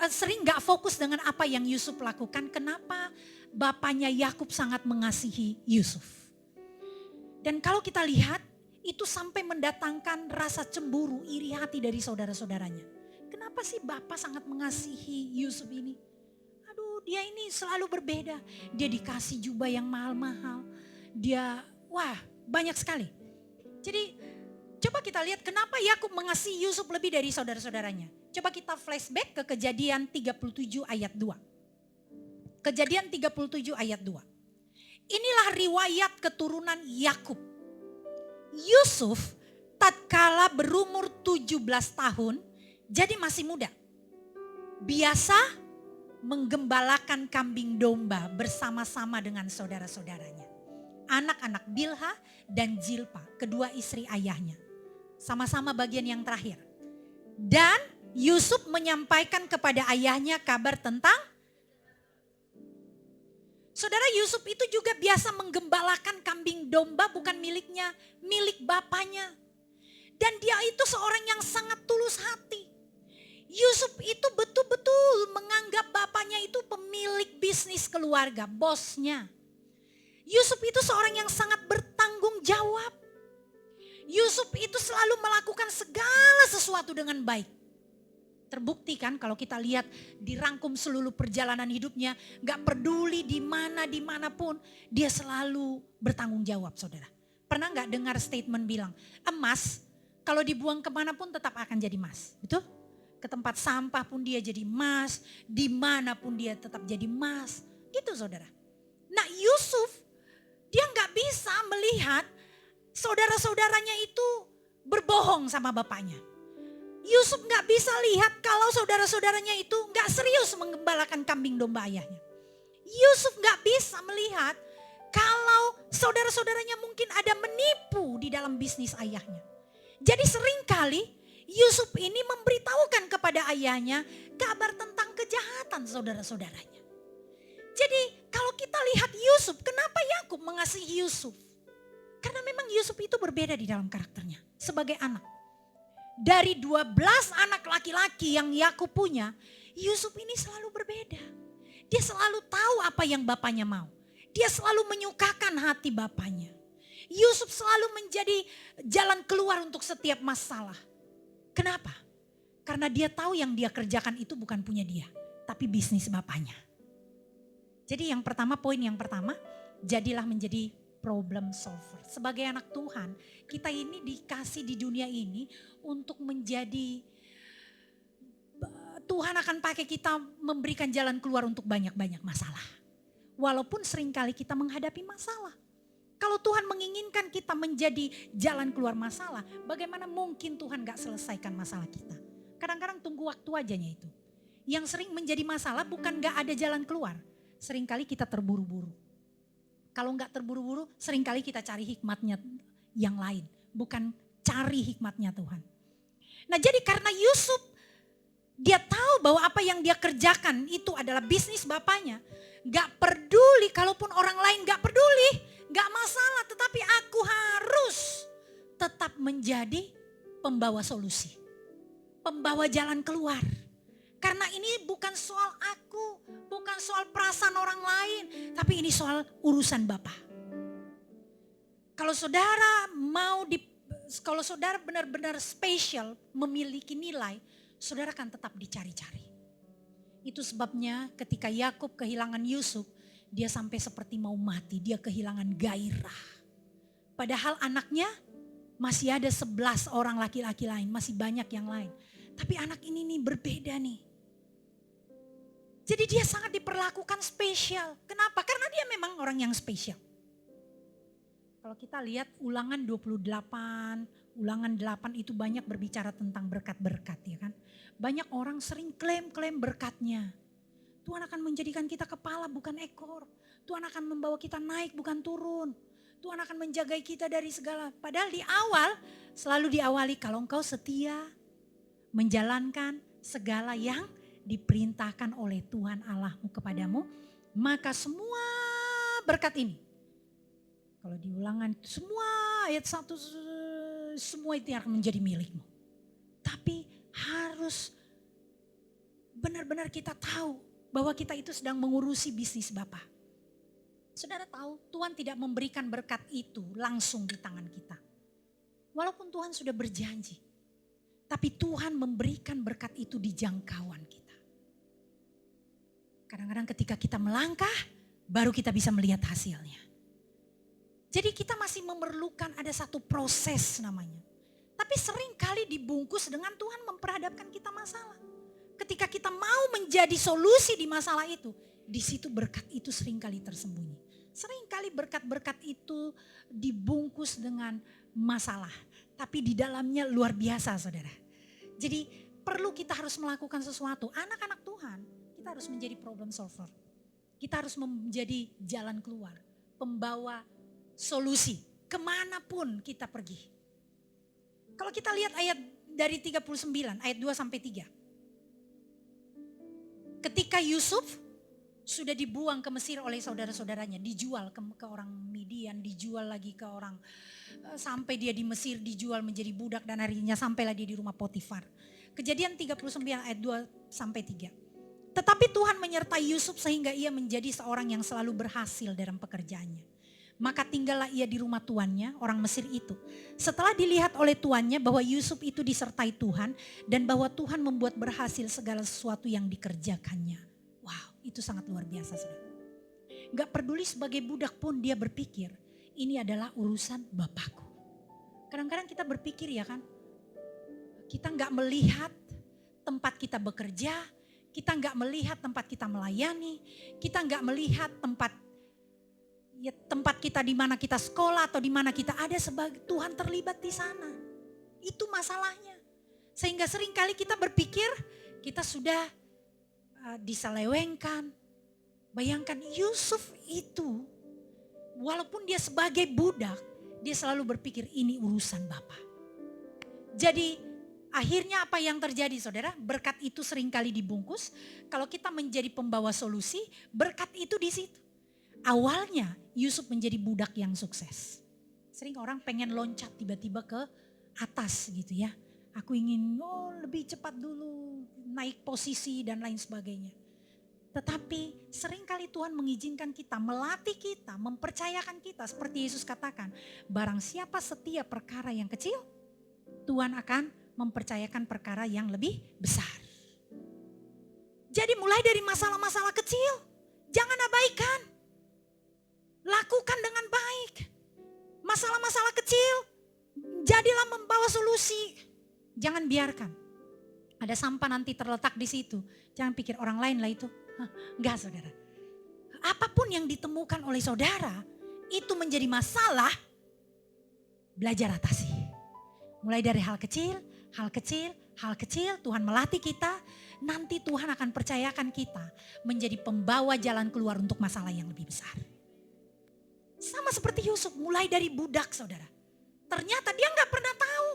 S5: sering gak fokus dengan apa yang Yusuf lakukan. Kenapa bapaknya Yakub sangat mengasihi Yusuf. Dan kalau kita lihat itu sampai mendatangkan rasa cemburu, iri hati dari saudara-saudaranya. Kenapa sih bapak sangat mengasihi Yusuf ini? Dia ini selalu berbeda. Dia dikasih jubah yang mahal-mahal. Dia, banyak sekali. Jadi coba kita lihat kenapa Yakub mengasihi Yusuf lebih dari saudara-saudaranya. Coba kita flashback ke Kejadian 37 ayat 2. Kejadian 37 ayat 2. Inilah riwayat keturunan Yakub. Yusuf tatkala berumur 17 tahun, jadi masih muda. Biasa menggembalakan kambing domba bersama-sama dengan saudara-saudaranya. Anak-anak Bilha dan Zilpa, kedua istri ayahnya. Sama-sama bagian yang terakhir. Dan Yusuf menyampaikan kepada ayahnya kabar tentang saudara Yusuf itu juga biasa menggembalakan kambing domba bukan miliknya, milik bapaknya. Dan dia itu seorang yang sangat tulus hati. Yusuf itu betul-betul menganggap bapaknya itu pemilik bisnis keluarga, bosnya. Yusuf itu seorang yang sangat bertanggung jawab. Yusuf itu selalu melakukan segala sesuatu dengan baik. Terbukti kan kalau kita lihat dirangkum seluruh perjalanan hidupnya, gak peduli dimanapun, dia selalu bertanggung jawab saudara. Pernah gak dengar statement bilang, emas kalau dibuang kemanapun tetap akan jadi emas, betul? Ke tempat sampah pun dia jadi emas, dimanapun dia tetap jadi emas. Gitu saudara. Nah Yusuf, dia gak bisa melihat saudara-saudaranya itu berbohong sama bapaknya. Yusuf gak bisa lihat kalau saudara-saudaranya itu gak serius menggembalakan kambing domba ayahnya. Yusuf gak bisa melihat kalau saudara-saudaranya mungkin ada menipu di dalam bisnis ayahnya. Jadi seringkali Yusuf ini memberitahukan kepada ayahnya kabar tentang kejahatan saudara-saudaranya. Jadi kalau kita lihat Yusuf, kenapa Yakub mengasihi Yusuf? Karena memang Yusuf itu berbeda di dalam karakternya sebagai anak. Dari 12 anak laki-laki yang Yakub punya, Yusuf ini selalu berbeda. Dia selalu tahu apa yang bapaknya mau. Dia selalu menyukakan hati bapaknya. Yusuf selalu menjadi jalan keluar untuk setiap masalah. Kenapa? Karena dia tahu yang dia kerjakan itu bukan punya dia, tapi bisnis bapaknya. Jadi poin yang pertama, jadilah menjadi problem solver. Sebagai anak Tuhan, kita ini dikasih di dunia ini untuk menjadi, Tuhan akan pakai kita memberikan jalan keluar untuk banyak-banyak masalah. Walaupun seringkali kita menghadapi masalah. Kalau Tuhan menginginkan kita menjadi jalan keluar masalah, bagaimana mungkin Tuhan gak selesaikan masalah kita? Kadang-kadang tunggu waktu ajanya itu. Yang sering menjadi masalah bukan gak ada jalan keluar. Seringkali kita terburu-buru. Kalau gak terburu-buru, seringkali kita cari hikmatnya yang lain. Bukan cari hikmatnya Tuhan. Nah jadi karena Yusuf, dia tahu bahwa apa yang dia kerjakan itu adalah bisnis bapaknya. Gak peduli kalaupun orang lain gak peduli. Gak masalah, tetapi aku harus tetap menjadi pembawa solusi. Pembawa jalan keluar. Karena ini bukan soal aku, bukan soal perasaan orang lain, tapi ini soal urusan Bapa. Kalau saudara kalau saudara benar-benar spesial, memiliki nilai, saudara akan tetap dicari-cari. Itu sebabnya ketika Yakub kehilangan Yusuf, dia sampai seperti mau mati, dia kehilangan gairah. Padahal anaknya masih ada 11 orang laki-laki lain, masih banyak yang lain. Tapi anak ini nih berbeda nih. Jadi dia sangat diperlakukan spesial. Kenapa? Karena dia memang orang yang spesial. Kalau kita lihat Ulangan 28, Ulangan 8 itu banyak berbicara tentang berkat-berkat ya kan. Banyak orang sering klaim-klaim berkatnya. Tuhan akan menjadikan kita kepala bukan ekor. Tuhan akan membawa kita naik bukan turun. Tuhan akan menjaga kita dari segala. Padahal di awal selalu diawali kalau engkau setia menjalankan segala yang diperintahkan oleh Tuhan Allahmu kepadamu. Maka semua berkat ini. Kalau di Ulangan semua ayat 1 semua itu akan menjadi milikmu. Tapi harus benar-benar kita tahu bahwa kita itu sedang mengurusi bisnis Bapa. Saudara tahu Tuhan tidak memberikan berkat itu langsung di tangan kita. Walaupun Tuhan sudah berjanji. Tapi Tuhan memberikan berkat itu di jangkauan kita. Kadang-kadang ketika kita melangkah baru kita bisa melihat hasilnya. Jadi kita masih memerlukan ada satu proses namanya. Tapi sering kali dibungkus dengan Tuhan memperhadapkan kita masalah. Ketika kita mau menjadi solusi di masalah itu, di situ berkat itu sering kali tersembunyi. Sering kali berkat-berkat itu dibungkus dengan masalah. Tapi di dalamnya luar biasa saudara. Jadi perlu kita harus melakukan sesuatu. Anak-anak Tuhan, kita harus menjadi problem solver. Kita harus menjadi jalan keluar. Pembawa solusi kemanapun kita pergi. Kalau kita lihat ayat dari 39, ayat 2 sampai 3. Ketika Yusuf sudah dibuang ke Mesir oleh saudara-saudaranya, dijual ke orang Midian, dijual lagi ke orang, sampai dia di Mesir dijual menjadi budak dan akhirnya sampailah dia di rumah Potifar. Kejadian 39 ayat 2 sampai 3. Tetapi Tuhan menyertai Yusuf sehingga ia menjadi seorang yang selalu berhasil dalam pekerjaannya. Maka tinggallah ia di rumah tuannya, orang Mesir itu. Setelah dilihat oleh tuannya bahwa Yusuf itu disertai Tuhan dan bahwa Tuhan membuat berhasil segala sesuatu yang dikerjakannya. Wow, itu sangat luar biasa saudara. Gak peduli sebagai budak pun dia berpikir, ini adalah urusan Bapakku. Kadang-kadang kita berpikir ya kan, kita gak melihat tempat kita bekerja, kita gak melihat tempat kita melayani, kita gak melihat tempat kita di mana kita sekolah atau di mana kita ada sebagai Tuhan terlibat di sana. Itu masalahnya. Sehingga seringkali kita berpikir kita sudah diselewengkan. Bayangkan Yusuf itu walaupun dia sebagai budak, dia selalu berpikir ini urusan Bapa. Jadi akhirnya apa yang terjadi saudara? Berkat itu seringkali dibungkus. Kalau kita menjadi pembawa solusi, berkat itu di situ. Awalnya Yusuf menjadi budak yang sukses. Sering orang pengen loncat tiba-tiba ke atas gitu ya. Aku ingin lebih cepat dulu naik posisi dan lain sebagainya. Tetapi seringkali Tuhan mengizinkan kita, melatih kita, mempercayakan kita. Seperti Yesus katakan, barang siapa setia perkara yang kecil, Tuhan akan mempercayakan perkara yang lebih besar. Jadi mulai dari masalah-masalah kecil, jangan abaikan. Lakukan dengan baik. Masalah-masalah kecil, jadilah membawa solusi. Jangan biarkan ada sampah nanti terletak di situ. Jangan pikir orang lain lah itu. Enggak saudara. Apapun yang ditemukan oleh saudara, itu menjadi masalah, belajar atasi. Mulai dari hal kecil, Tuhan melatih kita. Nanti Tuhan akan percayakan kita menjadi pembawa jalan keluar untuk masalah yang lebih besar. Sama seperti Yusuf, mulai dari budak saudara. Ternyata dia gak pernah tahu.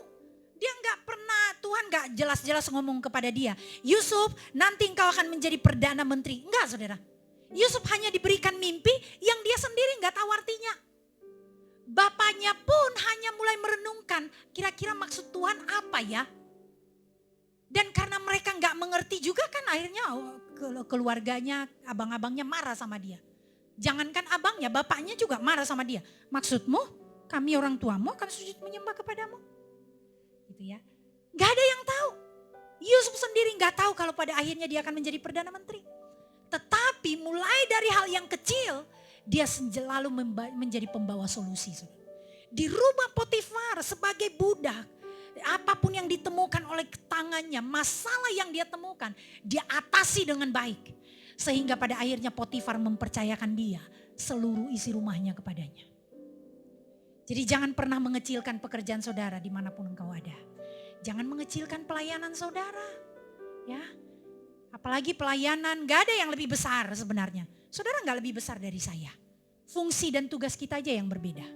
S5: Dia gak pernah, Tuhan gak jelas-jelas ngomong kepada dia. Yusuf nanti engkau akan menjadi Perdana Menteri. Enggak saudara. Yusuf hanya diberikan mimpi yang dia sendiri gak tahu artinya. Bapaknya pun hanya mulai merenungkan kira-kira maksud Tuhan apa ya. Dan karena mereka gak mengerti juga kan akhirnya keluarganya, abang-abangnya marah sama dia. Jangankan abangnya, bapaknya juga marah sama dia. Maksudmu kami orang tuamu akan sujud menyembah kepadamu. Gitu ya. Gak ada yang tahu. Yusuf sendiri gak tahu kalau pada akhirnya dia akan menjadi Perdana Menteri. Tetapi mulai dari hal yang kecil, dia selalu menjadi pembawa solusi. Di rumah Potifar sebagai budak, apapun yang ditemukan oleh tangannya, masalah yang dia temukan, dia atasi dengan baik. Sehingga pada akhirnya Potifar mempercayakan dia seluruh isi rumahnya kepadanya. Jadi jangan pernah mengecilkan pekerjaan saudara dimanapun engkau ada. Jangan mengecilkan pelayanan saudara. Ya, apalagi pelayanan, gak ada yang lebih besar sebenarnya. Saudara gak lebih besar dari saya. Fungsi dan tugas kita aja yang berbeda.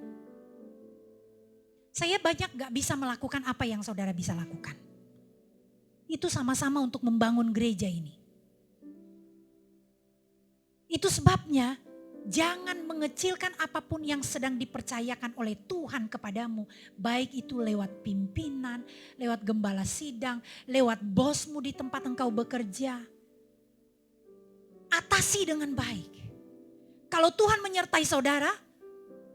S5: Saya banyak gak bisa melakukan apa yang saudara bisa lakukan. Itu sama-sama untuk membangun gereja ini. Itu sebabnya jangan mengecilkan apapun yang sedang dipercayakan oleh Tuhan kepadamu. Baik itu lewat pimpinan, lewat gembala sidang, lewat bosmu di tempat engkau bekerja. Atasi dengan baik. Kalau Tuhan menyertai saudara,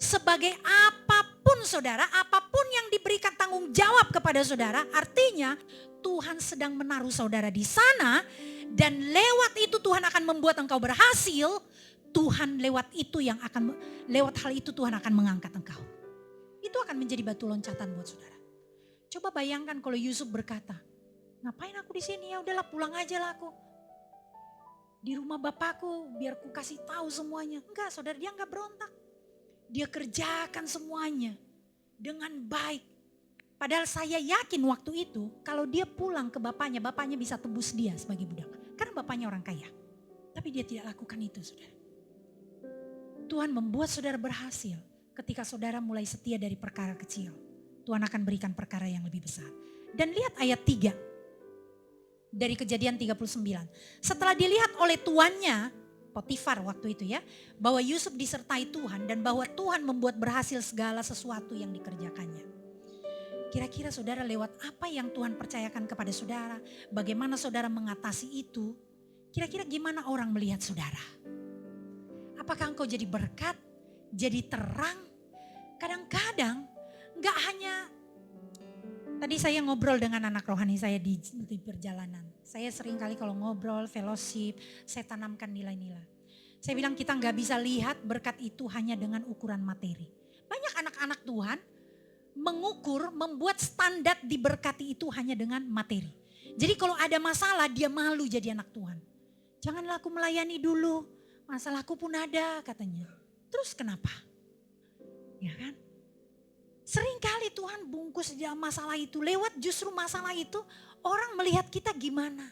S5: sebagai apapun saudara, apapun yang diberikan tanggung jawab kepada saudara, artinya Tuhan sedang menaruh saudara di sana dan lewat itu Tuhan akan membuat engkau berhasil. Tuhan lewat hal itu Tuhan akan mengangkat engkau. Itu akan menjadi batu loncatan buat saudara. Coba bayangkan kalau Yusuf berkata, ngapain aku di sini, ya udahlah pulang aja lah aku. Di rumah bapakku biar ku kasih tahu semuanya. Enggak, saudara, dia enggak berontak. Dia kerjakan semuanya dengan baik. Padahal saya yakin waktu itu kalau dia pulang ke bapaknya bisa tebus dia sebagai budak. Karena bapaknya orang kaya. Tapi dia tidak lakukan itu, saudara. Tuhan membuat saudara berhasil ketika saudara mulai setia dari perkara kecil. Tuhan akan berikan perkara yang lebih besar. Dan lihat ayat 3 dari Kejadian 39. Setelah dilihat oleh tuannya, Potifar waktu itu ya, bahwa Yusuf disertai Tuhan dan bahwa Tuhan membuat berhasil segala sesuatu yang dikerjakannya. Kira-kira saudara lewat apa yang Tuhan percayakan kepada saudara, bagaimana saudara mengatasi itu, kira-kira gimana orang melihat saudara? Apakah engkau jadi berkat, jadi terang? Kadang-kadang gak hanya, tadi saya ngobrol dengan anak rohani saya di perjalanan. Saya sering kali kalau ngobrol, fellowship, saya tanamkan nilai-nilai. Saya bilang kita gak bisa lihat berkat itu hanya dengan ukuran materi. Banyak anak-anak Tuhan mengukur, membuat standar diberkati itu hanya dengan materi. Jadi kalau ada masalah dia malu jadi anak Tuhan. Janganlah aku melayani dulu, masalahku pun ada katanya. Terus kenapa? Ya kan? Seringkali Tuhan bungkus di dalam masalah itu. Lewat justru masalah itu orang melihat kita gimana.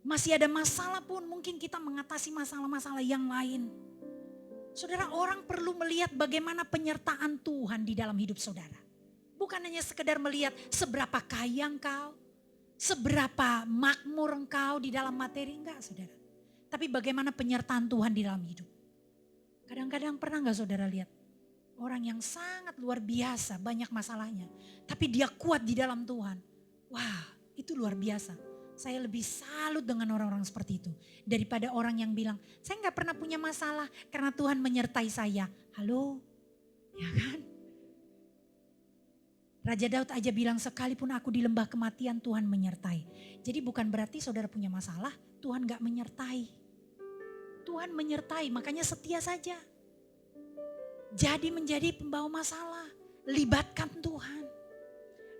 S5: Masih ada masalah pun mungkin kita mengatasi masalah-masalah yang lain. Saudara, orang perlu melihat bagaimana penyertaan Tuhan di dalam hidup saudara. Bukan hanya sekedar melihat seberapa kaya engkau, seberapa makmur engkau di dalam materi, enggak saudara. Tapi bagaimana penyertaan Tuhan di dalam hidup. Kadang-kadang pernah enggak saudara lihat orang yang sangat luar biasa banyak masalahnya. Tapi dia kuat di dalam Tuhan. Wah, itu luar biasa. Saya lebih salut dengan orang-orang seperti itu. Daripada orang yang bilang, saya enggak pernah punya masalah karena Tuhan menyertai saya. Halo, ya kan? Raja Daud aja bilang sekalipun aku di lembah kematian Tuhan menyertai. Jadi bukan berarti saudara punya masalah, Tuhan enggak menyertai. Tuhan menyertai, makanya setia saja. Jadi menjadi pembawa masalah, libatkan Tuhan.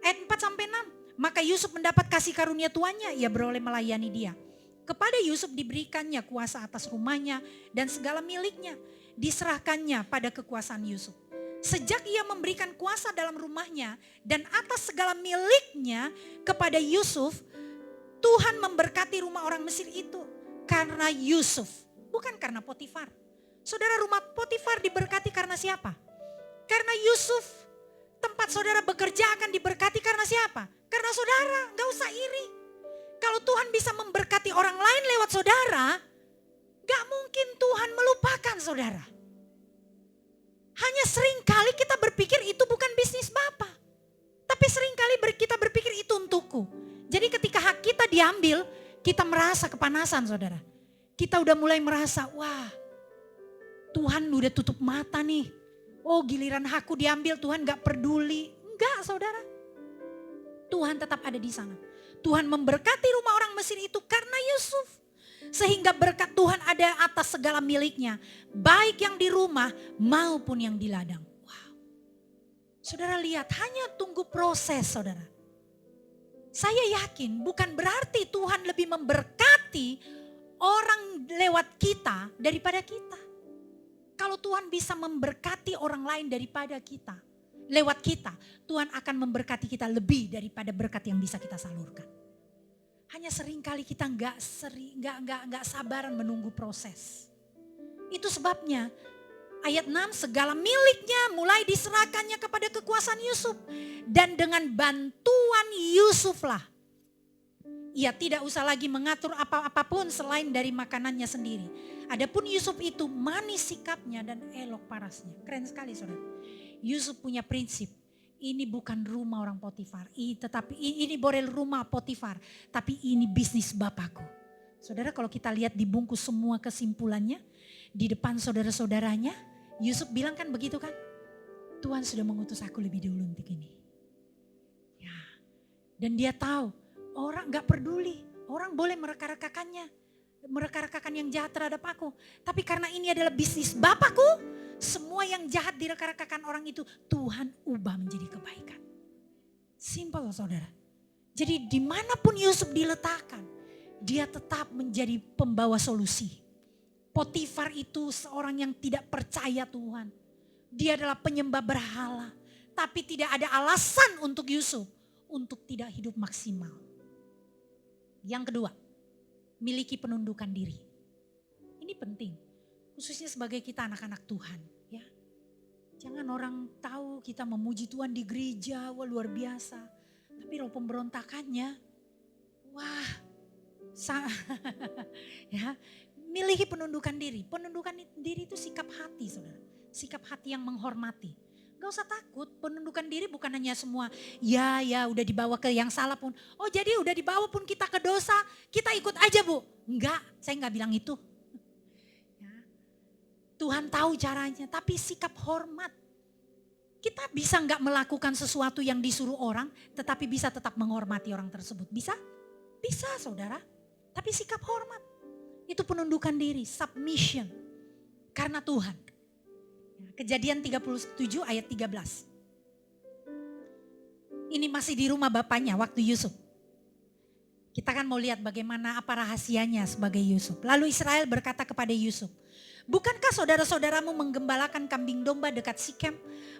S5: Ayat 4-6. Maka Yusuf mendapat kasih karunia tuannya, ia beroleh melayani dia. Kepada Yusuf diberikannya kuasa atas rumahnya dan segala miliknya. Diserahkannya pada kekuasaan Yusuf. Sejak ia memberikan kuasa dalam rumahnya dan atas segala miliknya kepada Yusuf, Tuhan memberkati rumah orang Mesir itu. Karena Yusuf, bukan karena Potifar. Saudara, rumah Potifar diberkati karena siapa? Karena Yusuf. Tempat saudara bekerja akan diberkati karena siapa? Karena saudara, gak usah iri. Kalau Tuhan bisa memberkati orang lain lewat saudara, gak mungkin Tuhan melupakan saudara. Hanya seringkali kita berpikir itu bukan bisnis Bapa. Tapi seringkali kita berpikir itu untukku. Jadi ketika hak kita diambil, kita merasa kepanasan saudara. Kita udah mulai merasa, wah Tuhan udah tutup mata nih. Oh giliran aku diambil Tuhan gak peduli. Enggak saudara. Tuhan tetap ada di sana. Tuhan memberkati rumah orang Mesir itu karena Yusuf. Sehingga berkat Tuhan ada atas segala miliknya. Baik yang di rumah maupun yang di ladang. Wow. Saudara lihat hanya tunggu proses saudara. Saya yakin bukan berarti Tuhan lebih memberkati orang lewat kita daripada kita. Kalau Tuhan bisa memberkati orang lain daripada kita, lewat kita, Tuhan akan memberkati kita lebih daripada berkat yang bisa kita salurkan. Hanya seringkali kita nggak sabaran menunggu proses. Itu sebabnya ayat 6, segala miliknya mulai diserahkannya kepada kekuasaan Yusuf. Dan dengan bantuan Yusuflah, ia tidak usah lagi mengatur apapun selain dari makanannya sendiri. Adapun Yusuf itu manis sikapnya dan elok parasnya. Keren sekali saudara. Yusuf punya prinsip. Ini bukan rumah orang Potifar. Tetapi ini borel rumah Potifar. Tapi ini bisnis Bapakku. Saudara kalau kita lihat dibungkus semua kesimpulannya. Di depan saudara-saudaranya. Yusuf bilang kan begitu kan. Tuhan sudah mengutus aku lebih dulu untuk ini. Ya. Dan dia tahu. Orang gak peduli. Orang boleh mereka-rekakannya. Mereka-rekakan yang jahat terhadap aku. Tapi karena ini adalah bisnis Bapakku. Semua yang jahat direka-rekakan orang itu Tuhan ubah menjadi kebaikan. Simple saudara. Jadi dimanapun Yusuf diletakkan. Dia tetap menjadi pembawa solusi. Potifar itu seorang yang tidak percaya Tuhan. Dia adalah penyembah berhala. Tapi tidak ada alasan untuk Yusuf. Untuk tidak hidup maksimal. Yang kedua. Miliki penundukan diri. Ini penting. Khususnya sebagai kita anak-anak Tuhan. Ya. Jangan orang tahu kita memuji Tuhan di gereja. Wah luar biasa. Tapi roh pemberontakannya. Wah. Ya. Miliki penundukan diri. Penundukan diri itu sikap hati saudara. Sikap hati yang menghormati. Gak usah takut, penundukan diri bukan hanya semua, ya udah dibawa ke yang salah pun. Oh jadi udah dibawa pun kita ke dosa, kita ikut aja bu. Enggak, saya enggak bilang itu. Ya. Tuhan tahu caranya, tapi sikap hormat. Kita bisa enggak melakukan sesuatu yang disuruh orang, tetapi bisa tetap menghormati orang tersebut. Bisa? Bisa saudara, tapi sikap hormat. Itu penundukan diri, submission. Karena Tuhan. Kejadian 37 ayat 13. Ini masih di rumah bapaknya waktu Yusuf. Kita kan mau lihat bagaimana apa rahasianya sebagai Yusuf. Lalu Israel berkata kepada Yusuf, bukankah saudara-saudaramu menggembalakan kambing domba dekat Sikem?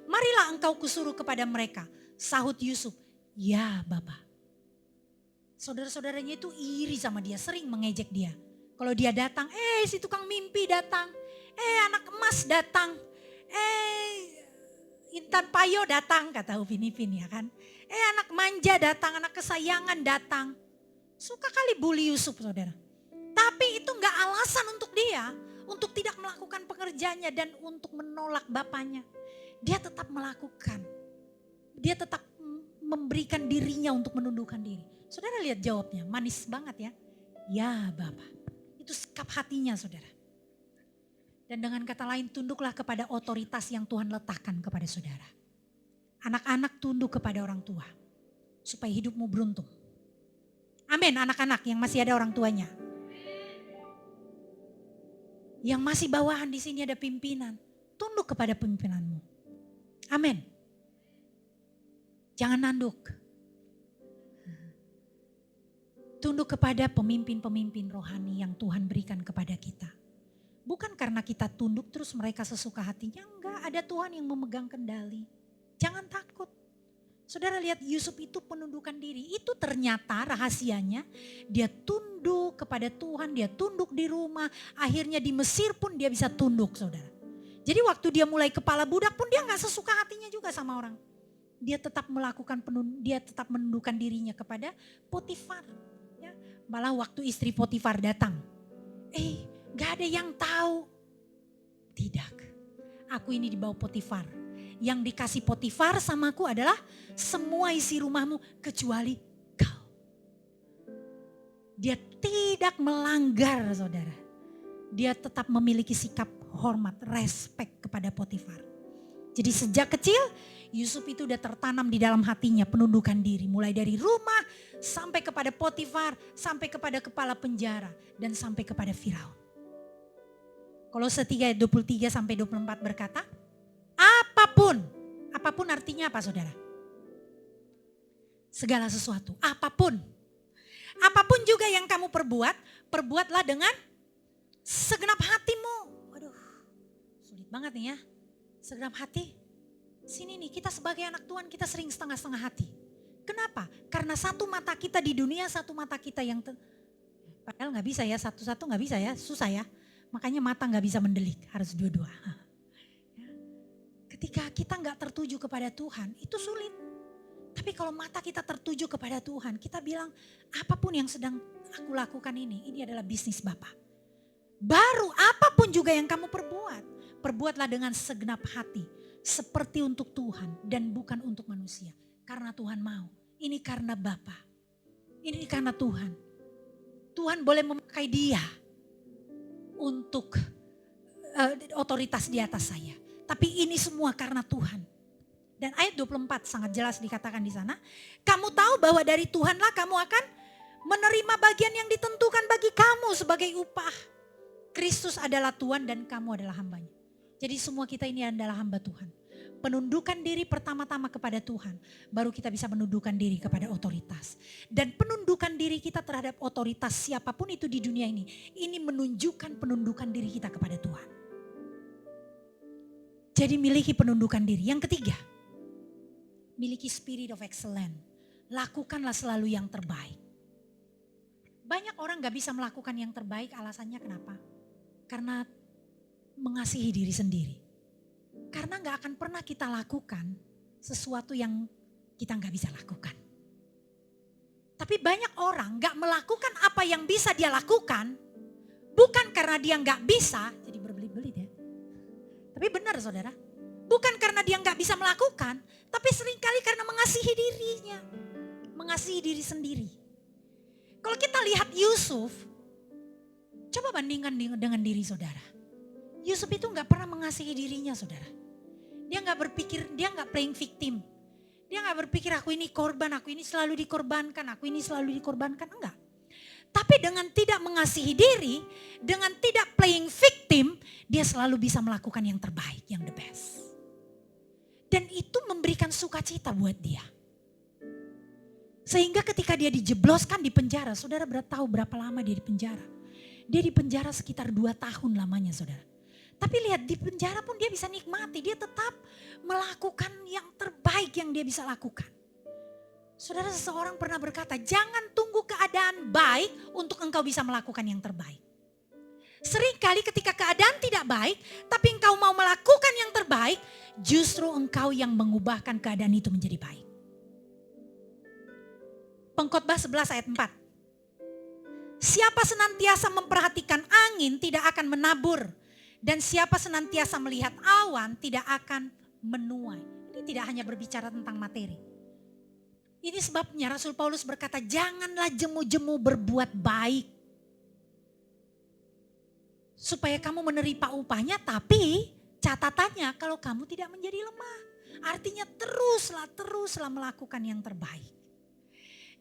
S5: Marilah engkau kusuruh kepada mereka. Sahut Yusuf, ya Bapa. Saudara-saudaranya itu iri sama dia, sering mengejek dia. Kalau dia datang, si tukang mimpi datang. Anak emas datang. Intan Payo datang, kata Upin Ipin ya kan. Anak manja datang, anak kesayangan datang. Suka kali bully Yusuf saudara. Tapi itu gak alasan untuk dia. Untuk tidak melakukan pekerjaannya dan untuk menolak bapaknya. Dia tetap melakukan. Dia tetap memberikan dirinya untuk menundukkan diri. Saudara lihat jawabnya, manis banget ya. Ya Bapak. Itu sikap hatinya saudara. Dan dengan kata lain tunduklah kepada otoritas yang Tuhan letakkan kepada saudara. Anak-anak tunduk kepada orang tua. Supaya hidupmu beruntung. Amin anak-anak yang masih ada orang tuanya. Yang masih bawahan di sini ada pimpinan. Tunduk kepada pimpinanmu. Amin. Jangan nanduk. Tunduk kepada pemimpin-pemimpin rohani yang Tuhan berikan kepada kita. Bukan karena kita tunduk terus mereka sesuka hatinya. Enggak, ada Tuhan yang memegang kendali. Jangan takut. Saudara lihat Yusuf itu penundukan diri. Itu ternyata rahasianya dia tunduk kepada Tuhan. Dia tunduk di rumah. Akhirnya di Mesir pun dia bisa tunduk saudara. Jadi waktu dia mulai kepala budak pun dia gak sesuka hatinya juga sama orang. Dia tetap menundukkan dirinya kepada Potifar. Ya. Malah waktu istri Potifar datang. Gak ada yang tahu. Tidak. Aku ini dibawa Potifar. Yang dikasih Potifar samaku adalah semua isi rumahmu kecuali kau. Dia tidak melanggar saudara. Dia tetap memiliki sikap hormat, respect kepada Potifar. Jadi sejak kecil Yusuf itu udah tertanam di dalam hatinya penundukan diri. Mulai dari rumah sampai kepada Potifar, sampai kepada kepala penjara dan sampai kepada Firaun. Kolose 3 ayat 23 sampai 24 berkata, apapun artinya apa saudara? Segala sesuatu, apapun juga yang kamu perbuatlah dengan segenap hatimu. Waduh, sulit banget nih ya, segenap hati. Sini nih, kita sebagai anak Tuhan kita sering setengah-setengah hati. Kenapa? Karena satu mata kita di dunia, satu mata kita yang padahal gak bisa ya, satu-satu gak bisa ya, susah ya. Makanya mata gak bisa mendelik, harus dua-dua. Ketika kita gak tertuju kepada Tuhan, itu sulit. Tapi kalau mata kita tertuju kepada Tuhan, kita bilang apapun yang sedang aku lakukan ini adalah bisnis Bapa. Baru apapun juga yang kamu perbuatlah dengan segenap hati. Seperti untuk Tuhan dan bukan untuk manusia. Karena Tuhan mau, ini karena Bapa. Ini karena Tuhan. Tuhan boleh memakai dia untuk otoritas di atas saya. Tapi ini semua karena Tuhan. Dan ayat 24 sangat jelas dikatakan di sana. Kamu tahu bahwa dari Tuhanlah kamu akan menerima bagian yang ditentukan bagi kamu sebagai upah. Kristus adalah Tuhan dan kamu adalah hambanya. Jadi semua kita ini adalah hamba Tuhan. Penundukan diri pertama-tama kepada Tuhan. Baru kita bisa menundukkan diri kepada otoritas. Dan penundukan diri kita terhadap otoritas siapapun itu di dunia ini. Ini menunjukkan penundukan diri kita kepada Tuhan. Jadi miliki penundukan diri. Yang ketiga, miliki spirit of excellence. Lakukanlah selalu yang terbaik. Banyak orang gak bisa melakukan yang terbaik, alasannya kenapa? Karena mengasihi diri sendiri. Karena gak akan pernah kita lakukan sesuatu yang kita gak bisa lakukan. Tapi banyak orang gak melakukan apa yang bisa dia lakukan, bukan karena dia gak bisa, jadi berbelit-belit ya. Tapi benar saudara, bukan karena dia gak bisa melakukan, tapi seringkali karena mengasihi dirinya. Mengasihi diri sendiri. Kalau kita lihat Yusuf, coba bandingkan dengan diri saudara. Yusuf itu gak pernah mengasihi dirinya saudara. Dia gak berpikir, dia gak playing victim. Dia gak berpikir aku ini korban, aku ini selalu dikorbankan, aku ini selalu dikorbankan. Enggak. Tapi dengan tidak mengasihi diri, dengan tidak playing victim, dia selalu bisa melakukan yang terbaik, yang the best. Dan itu memberikan sukacita buat dia. Sehingga ketika dia dijebloskan di penjara, saudara tahu berapa lama dia di penjara? Dia di penjara sekitar 2 tahun lamanya saudara. Tapi lihat di penjara pun dia bisa nikmati, dia tetap melakukan yang terbaik yang dia bisa lakukan. Saudara, seseorang pernah berkata, jangan tunggu keadaan baik untuk engkau bisa melakukan yang terbaik. Seringkali ketika keadaan tidak baik, tapi engkau mau melakukan yang terbaik, justru engkau yang mengubahkan keadaan itu menjadi baik. Pengkhotbah 11 ayat 4. Siapa senantiasa memperhatikan angin tidak akan menabur. Dan siapa senantiasa melihat awan tidak akan menuai. Ini tidak hanya berbicara tentang materi. Ini sebabnya Rasul Paulus berkata, janganlah jemu-jemu berbuat baik. Supaya kamu menerima upahnya, tapi catatannya kalau kamu tidak menjadi lemah. Artinya teruslah melakukan yang terbaik.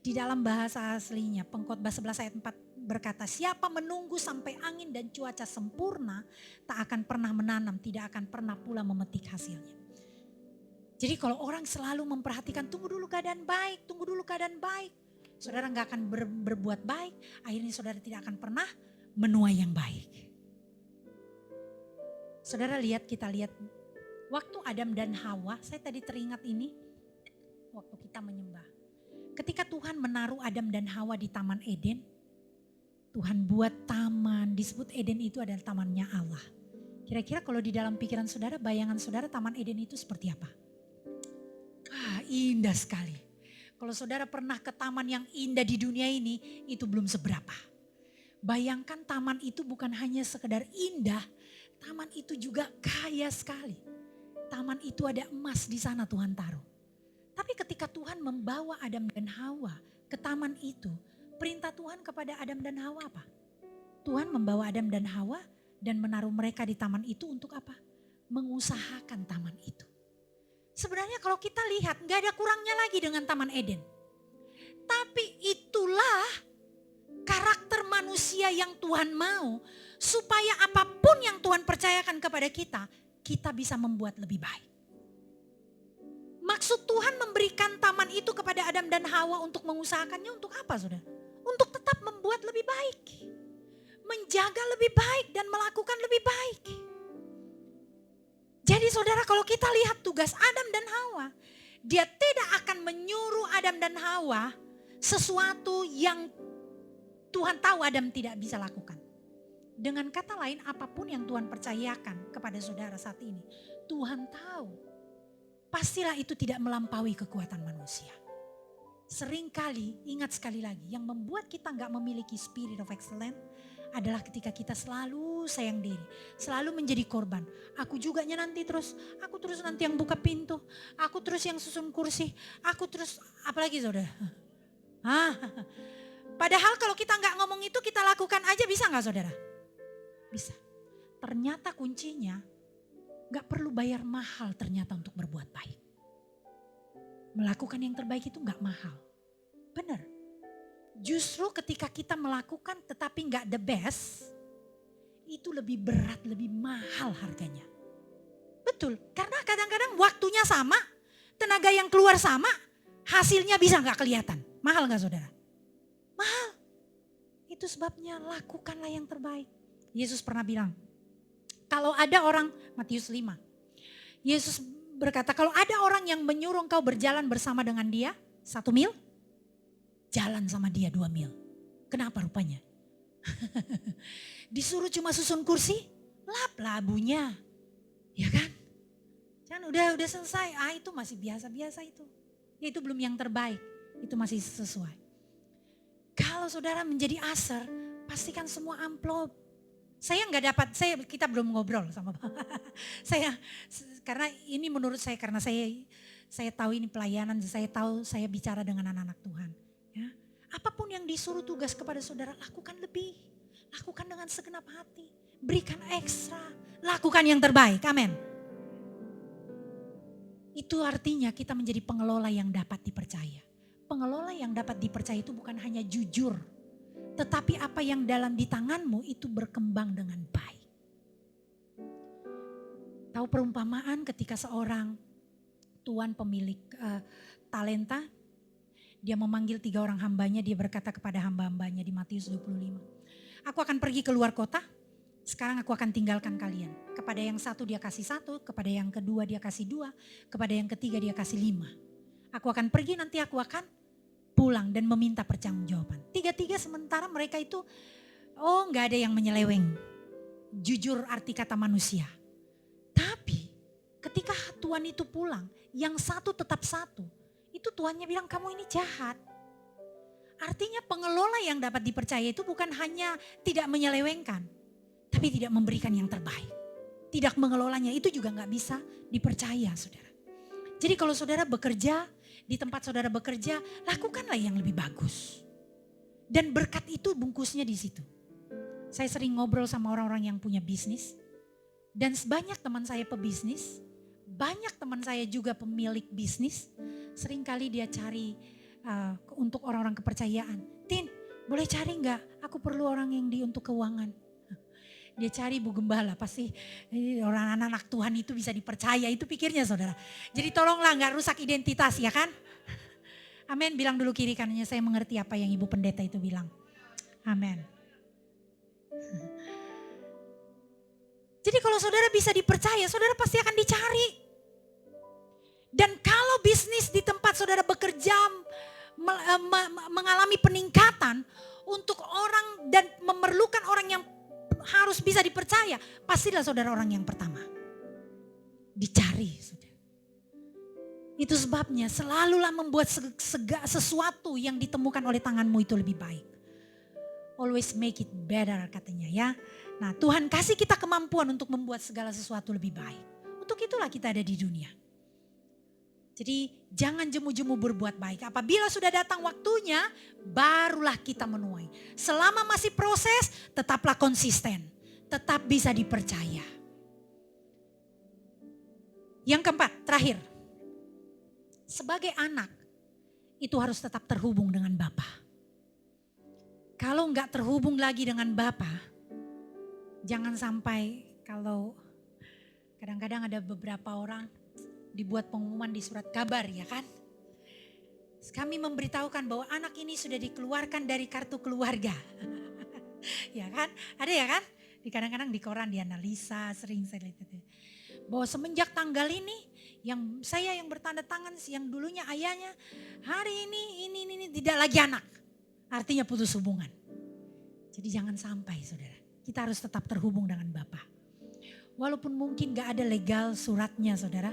S5: Di dalam bahasa aslinya, Pengkhotbah 11 ayat 4 berkata, siapa menunggu sampai angin dan cuaca sempurna, tak akan pernah menanam, tidak akan pernah pula memetik hasilnya. Jadi kalau orang selalu memperhatikan, tunggu dulu keadaan baik, saudara gak akan berbuat baik, akhirnya saudara tidak akan pernah menuai yang baik. Saudara kita lihat, waktu Adam dan Hawa, saya tadi teringat ini, waktu kita menyembah. Ketika Tuhan menaruh Adam dan Hawa di Taman Eden, Tuhan buat taman, disebut Eden itu adalah tamannya Allah. Kira-kira kalau di dalam pikiran saudara, bayangan saudara Taman Eden itu seperti apa? Wah, indah sekali. Kalau saudara pernah ke taman yang indah di dunia ini, itu belum seberapa. Bayangkan taman itu bukan hanya sekedar indah, taman itu juga kaya sekali. Taman itu ada emas di sana Tuhan taruh. Tapi ketika Tuhan membawa Adam dan Hawa ke taman itu, perintah Tuhan kepada Adam dan Hawa apa? Tuhan membawa Adam dan Hawa dan menaruh mereka di taman itu untuk apa? Mengusahakan taman itu. Sebenarnya kalau kita lihat gak ada kurangnya lagi dengan Taman Eden. Tapi itulah karakter manusia yang Tuhan mau. Supaya apapun yang Tuhan percayakan kepada kita, kita bisa membuat lebih baik. Maksud Tuhan memberikan taman itu kepada Adam dan Hawa untuk mengusahakannya untuk apa, saudara? Untuk tetap membuat lebih baik. Menjaga lebih baik dan melakukan lebih baik. Jadi saudara, kalau kita lihat tugas Adam dan Hawa, dia tidak akan menyuruh Adam dan Hawa sesuatu yang Tuhan tahu Adam tidak bisa lakukan. Dengan kata lain, apapun yang Tuhan percayakan kepada saudara saat ini, Tuhan tahu pastilah itu tidak melampaui kekuatan manusia. Seringkali, ingat sekali lagi, yang membuat kita nggak memiliki spirit of excellence adalah ketika kita selalu sayang diri, selalu menjadi korban. Aku juga nanti terus, aku terus nanti yang buka pintu, aku terus yang susun kursi, aku terus, apalagi saudara? Padahal kalau kita nggak ngomong itu, kita lakukan aja, bisa nggak saudara? Bisa. Ternyata kuncinya nggak perlu bayar mahal ternyata untuk berbuat baik. Melakukan yang terbaik itu nggak mahal. Benar. Justru ketika kita melakukan tetapi nggak the best, itu lebih berat, lebih mahal harganya. Betul, karena kadang-kadang waktunya sama, tenaga yang keluar sama, hasilnya bisa nggak kelihatan. Mahal nggak saudara? Mahal. Itu sebabnya lakukanlah yang terbaik. Yesus pernah bilang, kalau ada orang, Matius 5, Yesus berkata, kalau ada orang yang menyuruh engkau berjalan bersama dengan dia 1 mil, jalan sama dia 2 mil. Kenapa rupanya? Disuruh cuma susun kursi, lap labunya. Ya kan? Jangan udah selesai, itu masih biasa-biasa itu. Ya itu belum yang terbaik, itu masih sesuai. Kalau saudara menjadi aser, pastikan semua amplop. Saya nggak dapat, kita belum ngobrol sama saya, karena ini menurut saya, karena saya tahu ini pelayanan, saya tahu saya bicara dengan anak-anak Tuhan. Ya, apapun yang disuruh tugas kepada saudara, lakukan lebih, lakukan dengan segenap hati, berikan ekstra, lakukan yang terbaik, amin. Itu artinya kita menjadi pengelola yang dapat dipercaya. Pengelola yang dapat dipercaya itu bukan hanya jujur, tetapi apa yang dalam di tanganmu itu berkembang dengan baik. Tahu perumpamaan ketika seorang tuan pemilik talenta, dia memanggil 3 orang hambanya, dia berkata kepada hamba-hambanya di Matius 25. Aku akan pergi ke luar kota, sekarang aku akan tinggalkan kalian. Kepada yang 1 dia kasih 1, kepada yang kedua dia kasih 2, kepada yang ketiga dia kasih 5. Aku akan pergi, nanti aku akan pulang dan meminta pertanggungjawaban. 3-3 sementara mereka itu, gak ada yang menyeleweng. Jujur arti kata manusia. Tapi ketika tuan itu pulang, yang 1 tetap 1. Itu tuannya bilang, kamu ini jahat. Artinya pengelola yang dapat dipercaya itu bukan hanya tidak menyelewengkan, tapi tidak memberikan yang terbaik. Tidak mengelolanya, itu juga gak bisa dipercaya saudara. Jadi kalau saudara bekerja, di tempat saudara bekerja, lakukanlah yang lebih bagus. Dan berkat itu bungkusnya di situ. Saya sering ngobrol sama orang-orang yang punya bisnis. Dan banyak teman saya pebisnis, banyak teman saya juga pemilik bisnis. Seringkali dia cari untuk orang-orang kepercayaan. Tin, boleh cari gak? Aku perlu orang yang untuk keuangan. Dia cari Bu Gembala, pasti orang anak-anak Tuhan itu bisa dipercaya, itu pikirnya saudara. Jadi tolonglah gak rusak identitas ya kan. Amin, bilang dulu kiri kanannya, saya mengerti apa yang Ibu Pendeta itu bilang. Amin. Jadi kalau saudara bisa dipercaya, saudara pasti akan dicari. Dan kalau bisnis di tempat saudara bekerja mengalami peningkatan untuk orang dan memerlukan orang yang harus bisa dipercaya, pastilah saudara orang yang pertama dicari. Saudara. Itu sebabnya selalulah membuat sesuatu yang ditemukan oleh tanganmu itu lebih baik. Always make it better katanya ya. Nah Tuhan kasih kita kemampuan untuk membuat segala sesuatu lebih baik. Untuk itulah kita ada di dunia. Jadi jangan jemu-jemu berbuat baik. Apabila sudah datang waktunya, barulah kita menuai. Selama masih proses, tetaplah konsisten. Tetap bisa dipercaya. Yang keempat, terakhir. sebagai anak itu harus tetap terhubung dengan Bapa. Kalau nggak terhubung lagi dengan Bapa, jangan sampai kalau kadang-kadang ada beberapa orang dibuat pengumuman di surat kabar ya kan. Kami memberitahukan bahwa anak ini sudah dikeluarkan dari kartu keluarga. Ya kan, ada ya kan? Kadang-kadang di koran dianalisa, sering saya lihat itu. Bahwa semenjak tanggal ini, yang saya yang bertanda tangan, yang dulunya ayahnya, hari ini tidak lagi anak. Artinya putus hubungan. Jadi jangan sampai saudara, kita harus tetap terhubung dengan Bapa. Walaupun mungkin gak ada legal suratnya saudara,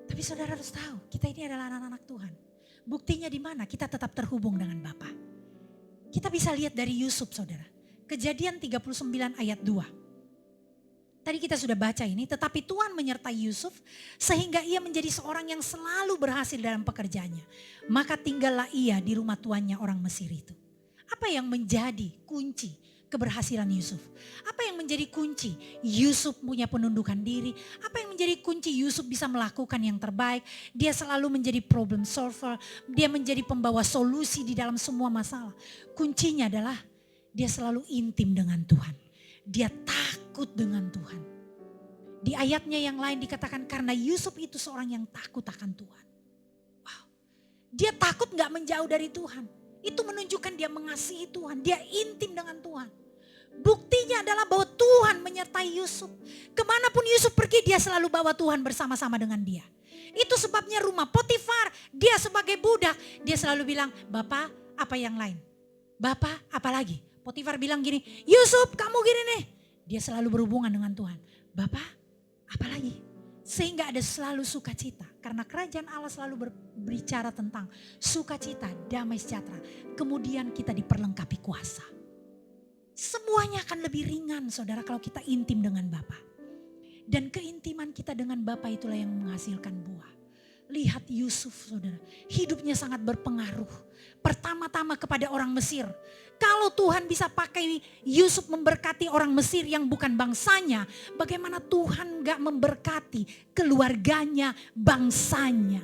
S5: tapi saudara harus tahu, kita ini adalah anak-anak Tuhan. Buktinya di mana? Kita tetap terhubung dengan Bapa. Kita bisa lihat dari Yusuf saudara. Kejadian 39 ayat 2. Tadi kita sudah baca ini, tetapi Tuhan menyertai Yusuf sehingga ia menjadi seorang yang selalu berhasil dalam pekerjaannya. Maka tinggallah ia di rumah tuannya orang Mesir itu. Apa yang menjadi kunci keberhasilan Yusuf? Apa yang menjadi kunci Yusuf punya penundukan diri? Apa yang menjadi kunci Yusuf bisa melakukan yang terbaik? Dia selalu menjadi problem solver, dia menjadi pembawa solusi di dalam semua masalah. Kuncinya adalah dia selalu intim dengan Tuhan. Dia takut dengan Tuhan. Di ayatnya yang lain dikatakan karena Yusuf itu seorang yang takut akan Tuhan. Wow. Dia takut gak menjauh dari Tuhan. Itu menunjukkan dia mengasihi Tuhan. Dia intim dengan Tuhan. Buktinya adalah bahwa Tuhan menyertai Yusuf. Kemanapun Yusuf pergi dia selalu bawa Tuhan bersama-sama dengan dia. Itu sebabnya rumah Potifar, dia sebagai budak. Dia selalu bilang, Bapak apa yang lain? Bapak apa lagi? Potifar bilang gini, Yusuf kamu gini nih. Dia selalu berhubungan dengan Tuhan. Bapak, apalagi? Sehingga ada selalu sukacita. Karena kerajaan Allah selalu berbicara tentang sukacita, damai sejahtera. Kemudian kita diperlengkapi kuasa. Semuanya akan lebih ringan saudara kalau kita intim dengan Bapa. Dan keintiman kita dengan Bapa itulah yang menghasilkan buah. Lihat Yusuf saudara, hidupnya sangat berpengaruh. Pertama-tama kepada orang Mesir. Kalau Tuhan bisa pakai Yusuf memberkati orang Mesir yang bukan bangsanya, bagaimana Tuhan gak memberkati keluarganya, bangsanya.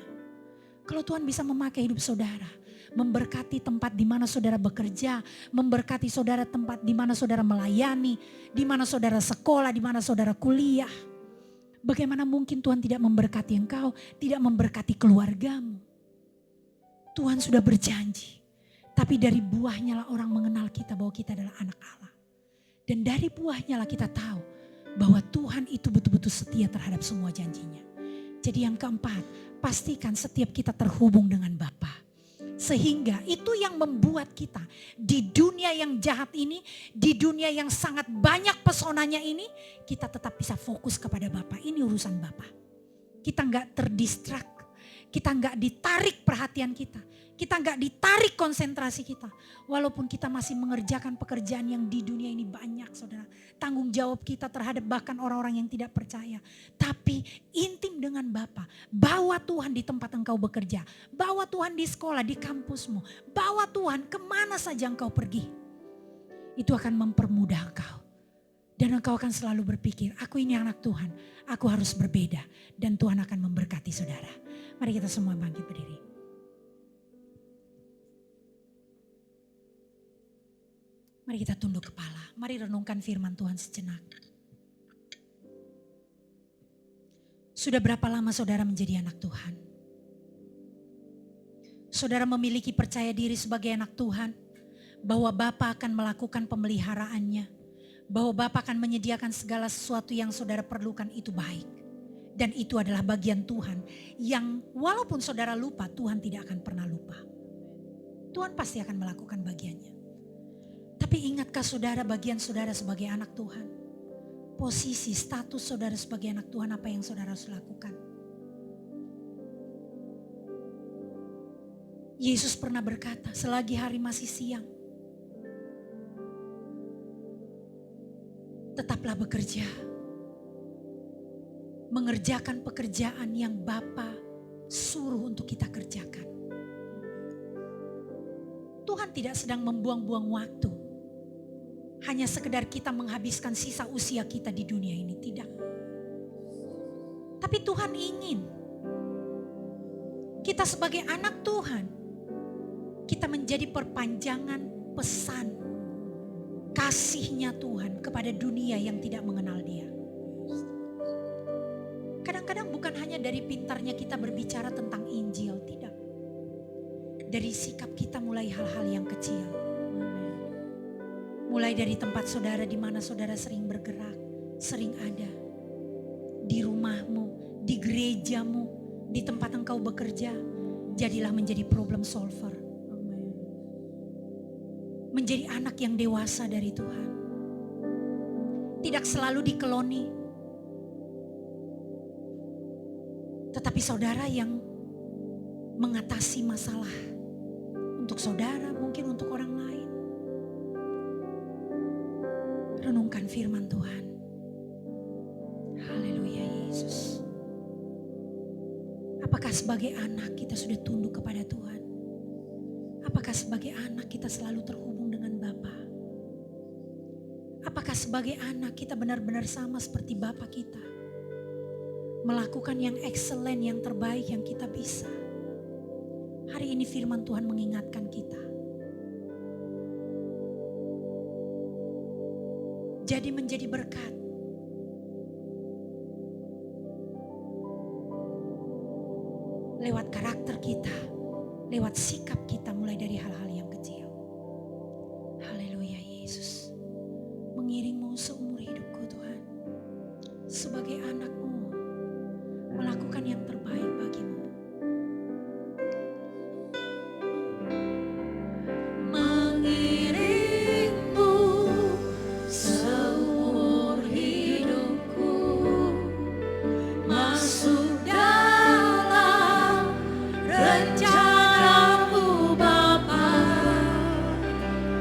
S5: Kalau Tuhan bisa memakai hidup saudara, memberkati tempat di mana saudara bekerja, memberkati saudara tempat di mana saudara melayani, di mana saudara sekolah, di mana saudara kuliah. Bagaimana mungkin Tuhan tidak memberkati engkau, tidak memberkati keluargamu. Tuhan sudah berjanji. Tapi dari buahnya lah orang mengenal kita bahwa kita adalah anak Allah. Dan dari buahnya lah kita tahu bahwa Tuhan itu betul-betul setia terhadap semua janjinya. Jadi yang keempat, pastikan setiap kita terhubung dengan Bapa. Sehingga itu yang membuat kita di dunia yang jahat ini, di dunia yang sangat banyak pesonanya ini, kita tetap bisa fokus kepada Bapa. Ini urusan Bapa. Kita nggak terdistrak, kita nggak ditarik perhatian kita. Kita nggak ditarik konsentrasi kita. Walaupun kita masih mengerjakan pekerjaan yang di dunia ini banyak saudara. Tanggung jawab kita terhadap bahkan orang-orang yang tidak percaya. Tapi intim dengan Bapa. Bawa Tuhan di tempat engkau bekerja. Bawa Tuhan di sekolah, di kampusmu. Bawa Tuhan kemana saja engkau pergi. Itu akan mempermudah engkau. Dan engkau akan selalu berpikir, aku ini anak Tuhan. Aku harus berbeda. Dan Tuhan akan memberkati saudara. Mari kita semua bangkit berdiri. Mari kita tunduk kepala, mari renungkan firman Tuhan sejenak. Sudah berapa lama saudara menjadi anak Tuhan? Saudara memiliki percaya diri sebagai anak Tuhan, bahwa Bapa akan melakukan pemeliharaannya, bahwa Bapa akan menyediakan segala sesuatu yang saudara perlukan itu baik. Dan itu adalah bagian Tuhan yang walaupun saudara lupa, Tuhan tidak akan pernah lupa. Tuhan pasti akan melakukan bagiannya. Tapi ingatkah saudara bagian saudara sebagai anak Tuhan? Posisi, status saudara sebagai anak Tuhan apa yang saudara harus lakukan? Yesus pernah berkata, selagi hari masih siang, tetaplah bekerja. Mengerjakan pekerjaan yang Bapa suruh untuk kita kerjakan. Tuhan tidak sedang membuang-buang waktu. Hanya sekedar kita menghabiskan sisa usia kita di dunia ini, tidak. Tapi Tuhan ingin Kita sebagai anak Tuhan, kita menjadi perpanjangan pesan kasih-Nya Tuhan kepada dunia yang tidak mengenal Dia. Kadang-kadang bukan hanya dari pintarnya kita berbicara tentang Injil, tidak. Dari sikap kita mulai hal-hal yang kecil. Mulai dari tempat saudara di mana saudara sering bergerak, sering ada. Di rumahmu, di gerejamu, di tempat engkau bekerja, jadilah menjadi problem solver. Menjadi anak yang dewasa dari Tuhan. Tidak selalu dikeloni. Tetapi saudara yang mengatasi masalah untuk saudara, mungkin untuk orang lain. Renungkan firman Tuhan. Haleluya Yesus. Apakah sebagai anak kita sudah tunduk kepada Tuhan? Apakah sebagai anak kita selalu terhubung dengan Bapa? Apakah sebagai anak kita benar-benar sama seperti Bapa kita? Melakukan yang excellent, yang terbaik yang kita bisa. Hari ini firman Tuhan mengingatkan kita. Jadi menjadi berkat. Lewat karakter kita, lewat sikap kita mulai dari hal-hal yang kecil. Haleluya Yesus. Mengiringmu seumur hidupku Tuhan. Sebagai anakmu, melakukan yang terbaik bagimu. Mengiringmu seumur hidupku, masuk dalam rencanamu Bapa.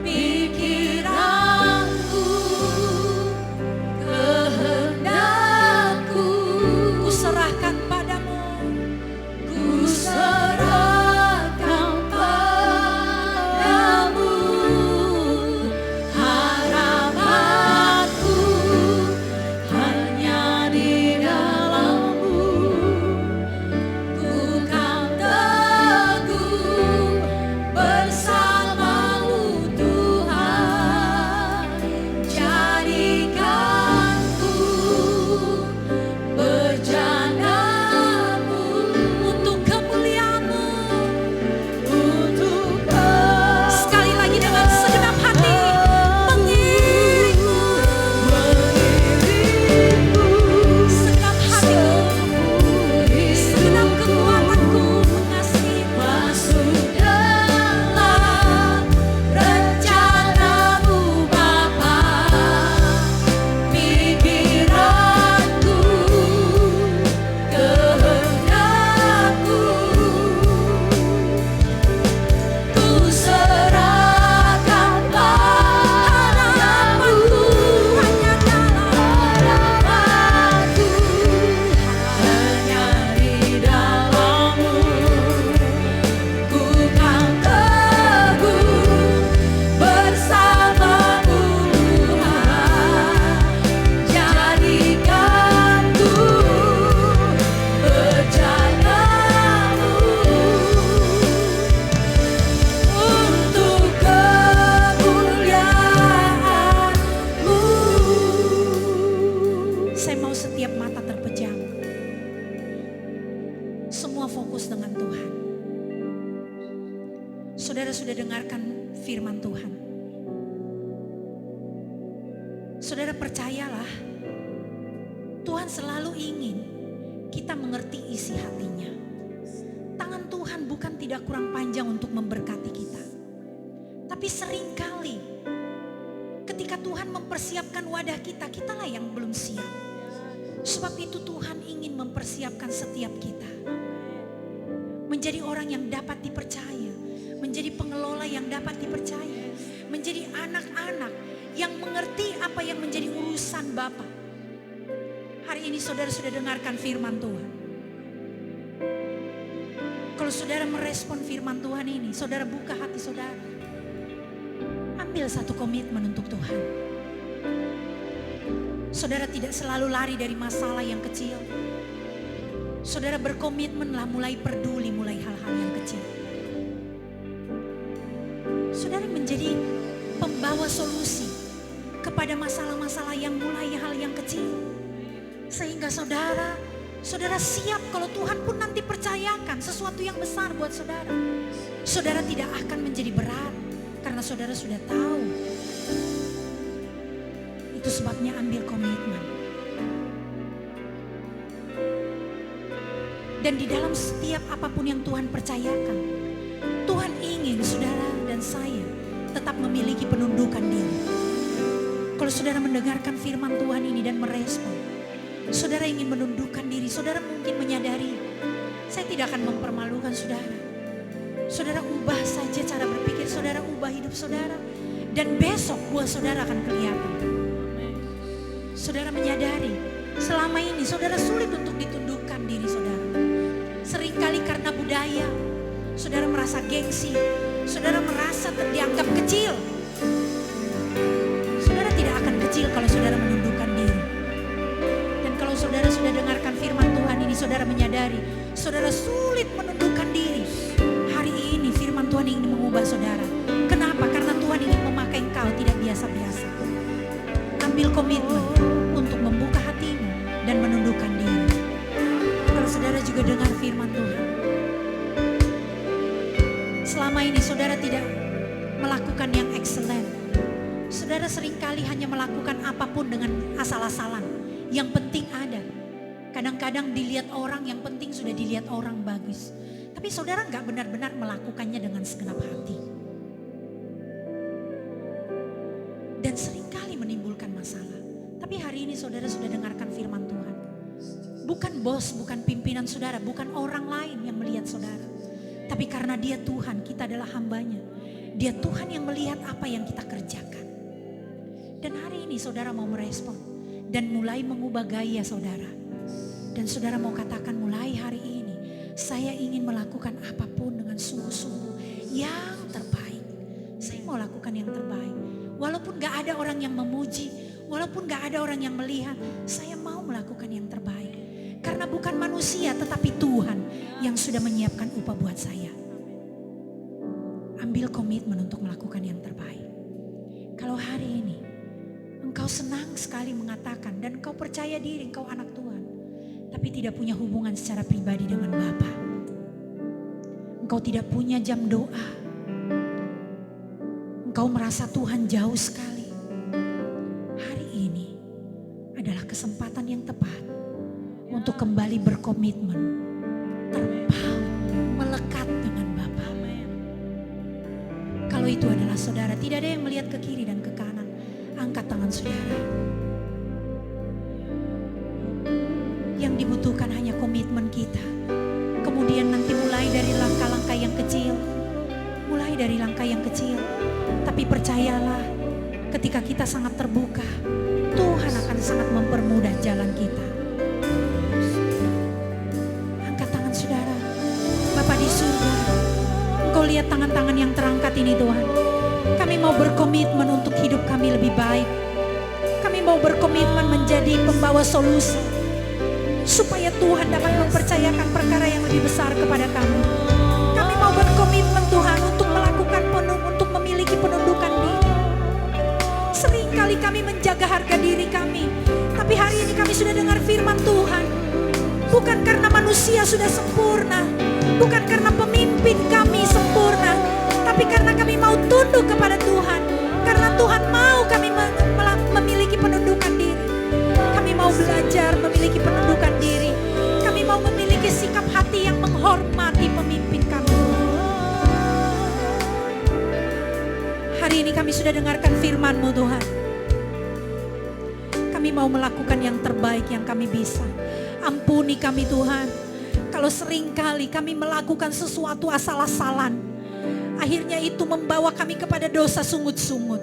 S5: Pikiranku, kehendakku, ku serahkan padamu. Ku serahkan padamu. Harapanku hanya di dalam-Mu. Ku kan teguh bersama-Mu Tuhan. Jadikanku berjanamu untuk kemuliaan-Mu. Sekali lagi dengan segenap hati, mengiringmu, segenap hatiku, segenap kekuatanku mengasihi. Masuk dalam rencana-Mu Bapa. Pikiranku, kehendakku, ku serahkan padamu. Hanya harapanku hanya di dalam-Mu. Ku kan teguh bersama-Mu Tuhan. Jadikanku berjanamu untuk kemuliaan-Mu. Saya mau setiap mata terpejam, semua fokus dengan Tuhan. Saudara sudah dengarkan firman Tuhan. Saudara percayalah, Tuhan selalu ingin kita mengerti isi hatinya. Tangan Tuhan bukan tidak kurang panjang untuk memberkati kita. Tapi seringkali ketika Tuhan mempersiapkan wadah kita, kitalah yang belum siap. Sebab itu Tuhan ingin mempersiapkan setiap kita. Menjadi orang yang dapat dipercaya. Menjadi pengelola yang dapat dipercaya. Menjadi anak-anak yang mengerti apa yang menjadi urusan Bapa. Hari ini saudara sudah dengarkan firman Tuhan. Kalau saudara merespon firman Tuhan ini, saudara buka hati saudara. Ambil satu komitmen untuk Tuhan. Saudara tidak selalu lari dari masalah yang kecil. Saudara berkomitmenlah mulai peduli, mulai hal-hal yang kecil. Saudara menjadi pembawa solusi kepada masalah-masalah yang mulai hal yang kecil. Sehingga saudara siap kalau Tuhan pun nanti percayakan sesuatu yang besar buat saudara. Saudara tidak akan menjadi berat karena saudara sudah tahu. Itu sebabnya ambil komitmen. Dan di dalam setiap apapun yang Tuhan percayakan, Tuhan ingin saudara dan saya tetap memiliki penundukan diri. Kalau saudara mendengarkan firman Tuhan ini dan merespon, saudara ingin menundukkan diri, saudara mungkin menyadari, saya tidak akan mempermalukan saudara. Saudara ubah saja cara berpikir saudara, ubah hidup saudara. Dan besok buah saudara akan kelihatan. Saudara menyadari, selama ini saudara sulit untuk ditundukkan diri saudara. Seringkali karena budaya, saudara merasa gengsi, saudara merasa dianggap kecil. Saudara tidak akan kecil kalau saudara menundukkan diri. Dan kalau saudara sudah dengarkan firman Tuhan ini, saudara menyadari, saudara sulit menundukkan diri. Hari ini firman Tuhan ingin mengubah saudara. Kenapa? Karena Tuhan ingin memakai engkau tidak biasa-biasa. Ambil komitmen untuk membuka hatimu dan menundukkan diri. Kalau saudara juga dengar firman Tuhan, selama ini saudara tidak melakukan yang excellent. Saudara seringkali hanya melakukan apapun dengan asal-asalan. Yang penting ada. Kadang-kadang dilihat orang, yang penting sudah dilihat orang bagus. Tapi saudara nggak benar-benar melakukannya dengan segenap hati. Dan seringkali menimbulkan masalah. Tapi hari ini saudara sudah dengarkan firman Tuhan. Bukan bos, bukan pimpinan saudara, bukan orang lain yang melihat saudara. Tapi karena dia Tuhan, kita adalah hambanya. Dia Tuhan yang melihat apa yang kita kerjakan. Dan hari ini saudara mau merespon dan mulai mengubah gaya saudara. Dan saudara mau katakan mulai hari ini, saya ingin melakukan apapun dengan sungguh-sungguh yang terbaik. Saya mau lakukan yang terbaik. Walaupun gak ada orang yang memuji, walaupun gak ada orang yang melihat, saya mau melakukan yang terbaik. Karena bukan manusia tetapi Tuhan yang sudah menyiapkan upah buat saya. Ambil komitmen untuk melakukan yang terbaik. Kalau hari ini engkau senang sekali mengatakan dan engkau percaya diri engkau anak Tuhan, tapi tidak punya hubungan secara pribadi dengan Bapa. Engkau tidak punya jam doa. Engkau merasa Tuhan jauh sekali. Hari ini adalah kesempatan yang tepat untuk kembali berkomitmen, terpaut, melekat dengan Bapa. Kalau itu adalah saudara, tidak ada yang melihat ke kiri dan ke kanan. Angkat tangan saudara. Yang dibutuhkan hanya komitmen kita. Kemudian nanti mulai dari langkah-langkah yang kecil. Mulai dari langkah yang kecil. Tapi percayalah, ketika kita sangat terbuka, Tuhan akan sangat mempermudah jalan kita. Angkat tangan saudara. Bapa di surga, Engkau lihat tangan-tangan yang terangkat ini Tuhan. Kami mau berkomitmen untuk hidup kami lebih baik. Kami mau berkomitmen menjadi pembawa solusi. Supaya Tuhan dapat mempercayakan perkara yang lebih besar kepada kami. Kami mau berkomitmen Tuhan untuk melakukan untuk memiliki penundukan diri. Seringkali kami menjaga harga diri kami. Tapi hari ini kami sudah dengar firman Tuhan. Bukan karena manusia sudah sempurna. Bukan karena pemimpin kami sempurna. Tapi karena kami mau tunduk kepada Tuhan. Karena Tuhan mau kami memiliki penundukan diri. Kami mau belajar memiliki penundukan diri. Kami mau memiliki sikap hati yang menghormati pemimpin kami. Hari ini kami sudah dengarkan firman-Mu Tuhan. Kami mau melakukan yang terbaik yang kami bisa. Ampuni kami Tuhan. Kalau seringkali kami melakukan sesuatu asal-asalan. Akhirnya itu membawa kami kepada dosa sungut-sungut.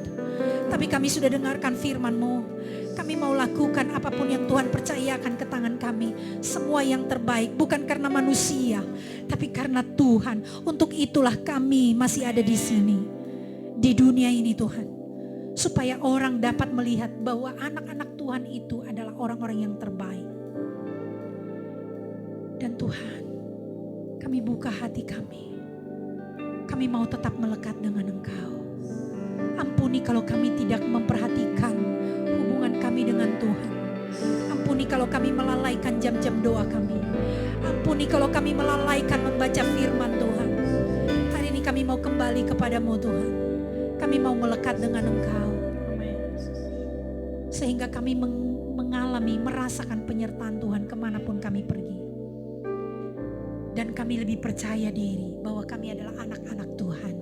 S5: Tapi kami sudah dengarkan firman-Mu. Kami mau lakukan apapun yang Tuhan percayakan ke tangan kami. Semua yang terbaik, bukan karena manusia, tapi karena Tuhan. Untuk itulah kami masih ada di sini. Di dunia ini Tuhan. Supaya orang dapat melihat bahwa anak-anak Tuhan itu adalah orang-orang yang terbaik. Dan Tuhan, kami buka hati kami. Kami mau tetap melekat dengan Engkau. Ampuni kalau kami tidak memperhatikan hubungan kami dengan Tuhan. Ampuni kalau kami melalaikan jam-jam doa kami. Ampuni kalau kami melalaikan membaca firman Tuhan. Hari ini kami mau kembali kepadamu Tuhan. Kami mau melekat dengan Engkau. Sehingga kami mengalami, merasakan penyertaan Tuhan kemanapun kami pergi. Dan kami lebih percaya diri bahwa kami adalah anak-anak Tuhan.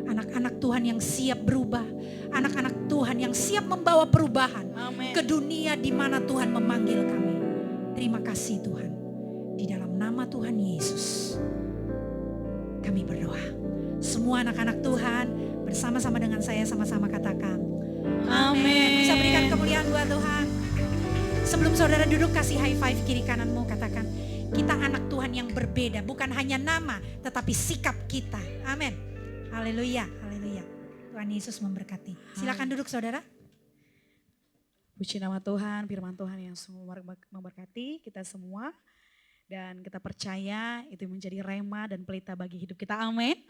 S5: Anak-anak Tuhan yang siap berubah. Anak-anak Tuhan yang siap membawa perubahan ke dunia di mana Tuhan memanggil kami. Terima kasih Tuhan. Di dalam nama Tuhan Yesus kami berdoa. Semua anak-anak Tuhan bersama-sama dengan saya sama-sama katakan amin. Bisa berikan kemuliaan buat Tuhan. Sebelum saudara duduk, kasih high five kiri kananmu, katakan kita anak Tuhan yang berbeda. Bukan hanya nama tetapi sikap kita. Amin. Haleluya, haleluya. Tuhan Yesus memberkati. Silakan duduk saudara.
S4: Puji nama Tuhan, firman Tuhan yang sungguh memberkati kita semua. Dan kita percaya itu menjadi rema dan pelita bagi hidup kita. Amin.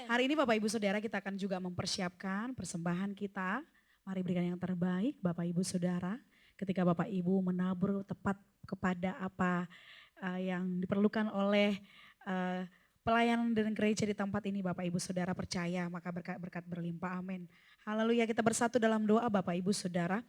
S4: Hari ini Bapak Ibu Saudara kita akan juga mempersiapkan persembahan kita. Mari berikan yang terbaik Bapak Ibu Saudara. Ketika Bapak Ibu menabur tepat kepada apa yang diperlukan oleh pelayanan dan gereja di tempat ini, Bapak Ibu Saudara percaya maka berkat-berkat berlimpah. Amin. Haleluya, kita bersatu dalam doa Bapak Ibu Saudara.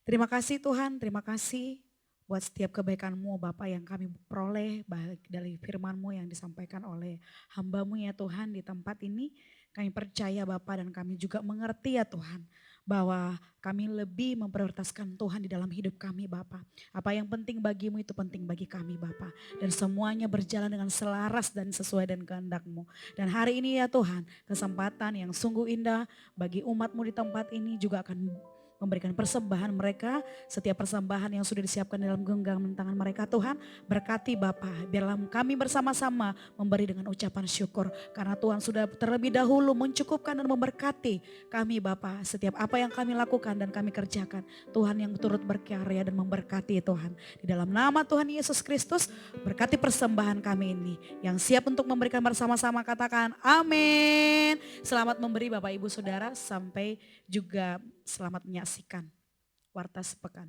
S4: Terima kasih Tuhan, terima kasih buat setiap kebaikan-Mu Bapak yang kami peroleh baik dari firman-Mu yang disampaikan oleh hamba-Mu ya Tuhan di tempat ini. Kami percaya Bapak dan kami juga mengerti ya Tuhan bahwa kami lebih memprioritaskan Tuhan di dalam hidup kami Bapak. Apa yang penting bagimu itu penting bagi kami Bapak. Dan semuanya berjalan dengan selaras dan sesuai dengan kehendak-Mu. Dan hari ini ya Tuhan, kesempatan yang sungguh indah bagi umat-Mu di tempat ini juga akan memberikan persembahan mereka, setiap persembahan yang sudah disiapkan dalam genggaman tangan mereka Tuhan. Berkati Bapa, biarlah kami bersama-sama memberi dengan ucapan syukur. Karena Tuhan sudah terlebih dahulu mencukupkan dan memberkati kami Bapa. Setiap apa yang kami lakukan dan kami kerjakan, Tuhan yang turut berkarya dan memberkati Tuhan. Di dalam nama Tuhan Yesus Kristus, berkati persembahan kami ini. Yang siap untuk memberikan bersama-sama katakan amin. Selamat memberi Bapak Ibu Saudara, sampai juga selamat menyaksikan Warta Sepekan.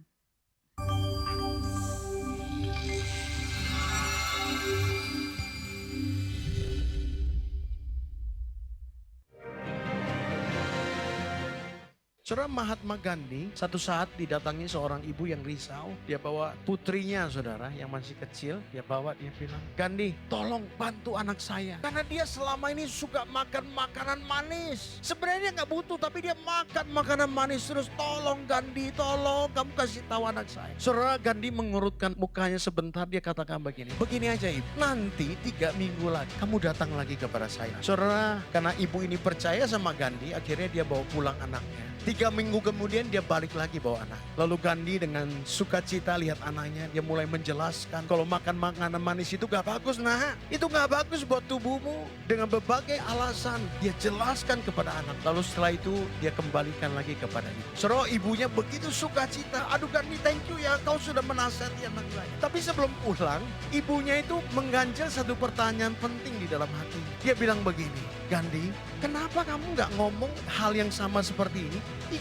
S1: Saudara, Mahatma Gandhi satu saat didatangi seorang ibu yang risau. Dia bawa putrinya saudara yang masih kecil. Dia bawa, dia bilang, Gandhi tolong bantu anak saya. Karena dia selama ini suka makan makanan manis. Sebenarnya gak butuh tapi dia makan makanan manis terus. Tolong Gandhi, tolong kamu kasih tahu anak saya. Saudara, Gandhi mengurutkan mukanya sebentar, dia katakan begini. Begini aja ibu, nanti 3 minggu lagi kamu datang lagi kepada saya. Saudara, karena ibu ini percaya sama Gandhi, akhirnya dia bawa pulang anaknya. 3 minggu kemudian dia balik lagi bawa anak. Lalu Gandhi dengan sukacita lihat anaknya. Dia mulai menjelaskan kalau makan makanan manis itu gak bagus nah. Itu gak bagus buat tubuhmu. Dengan berbagai alasan dia jelaskan kepada anak. Lalu setelah itu dia kembalikan lagi kepada ibu. Saudara, ibunya begitu sukacita. Aduh Gandhi, thank you ya, kau sudah menasihati anak saya. Tapi sebelum pulang, ibunya itu mengganjal satu pertanyaan penting di dalam hatinya. Dia bilang begini, Gandhi, kenapa kamu gak ngomong hal yang sama seperti ini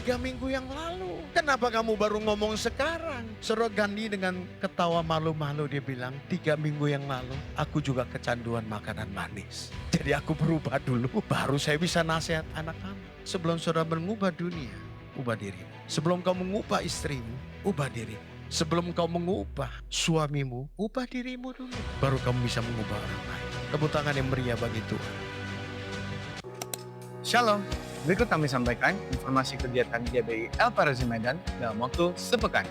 S1: 3 minggu yang lalu? Kenapa kamu baru ngomong sekarang? Saudara, Gandhi dengan ketawa malu-malu dia bilang, 3 minggu yang lalu aku juga kecanduan makanan manis. Jadi aku berubah dulu, baru saya bisa nasihat anak kamu. Sebelum saudara mengubah dunia, ubah diri. Sebelum kau mengubah istrimu, ubah diri. Sebelum kau mengubah suamimu, ubah dirimu dulu. Baru kamu bisa mengubah orang lain. Tepuk tangan yang meriah bagi Tuhan.
S6: Shalom, berikut kami sampaikan informasi kegiatan GBI El Parazi Medan dalam waktu sepekan.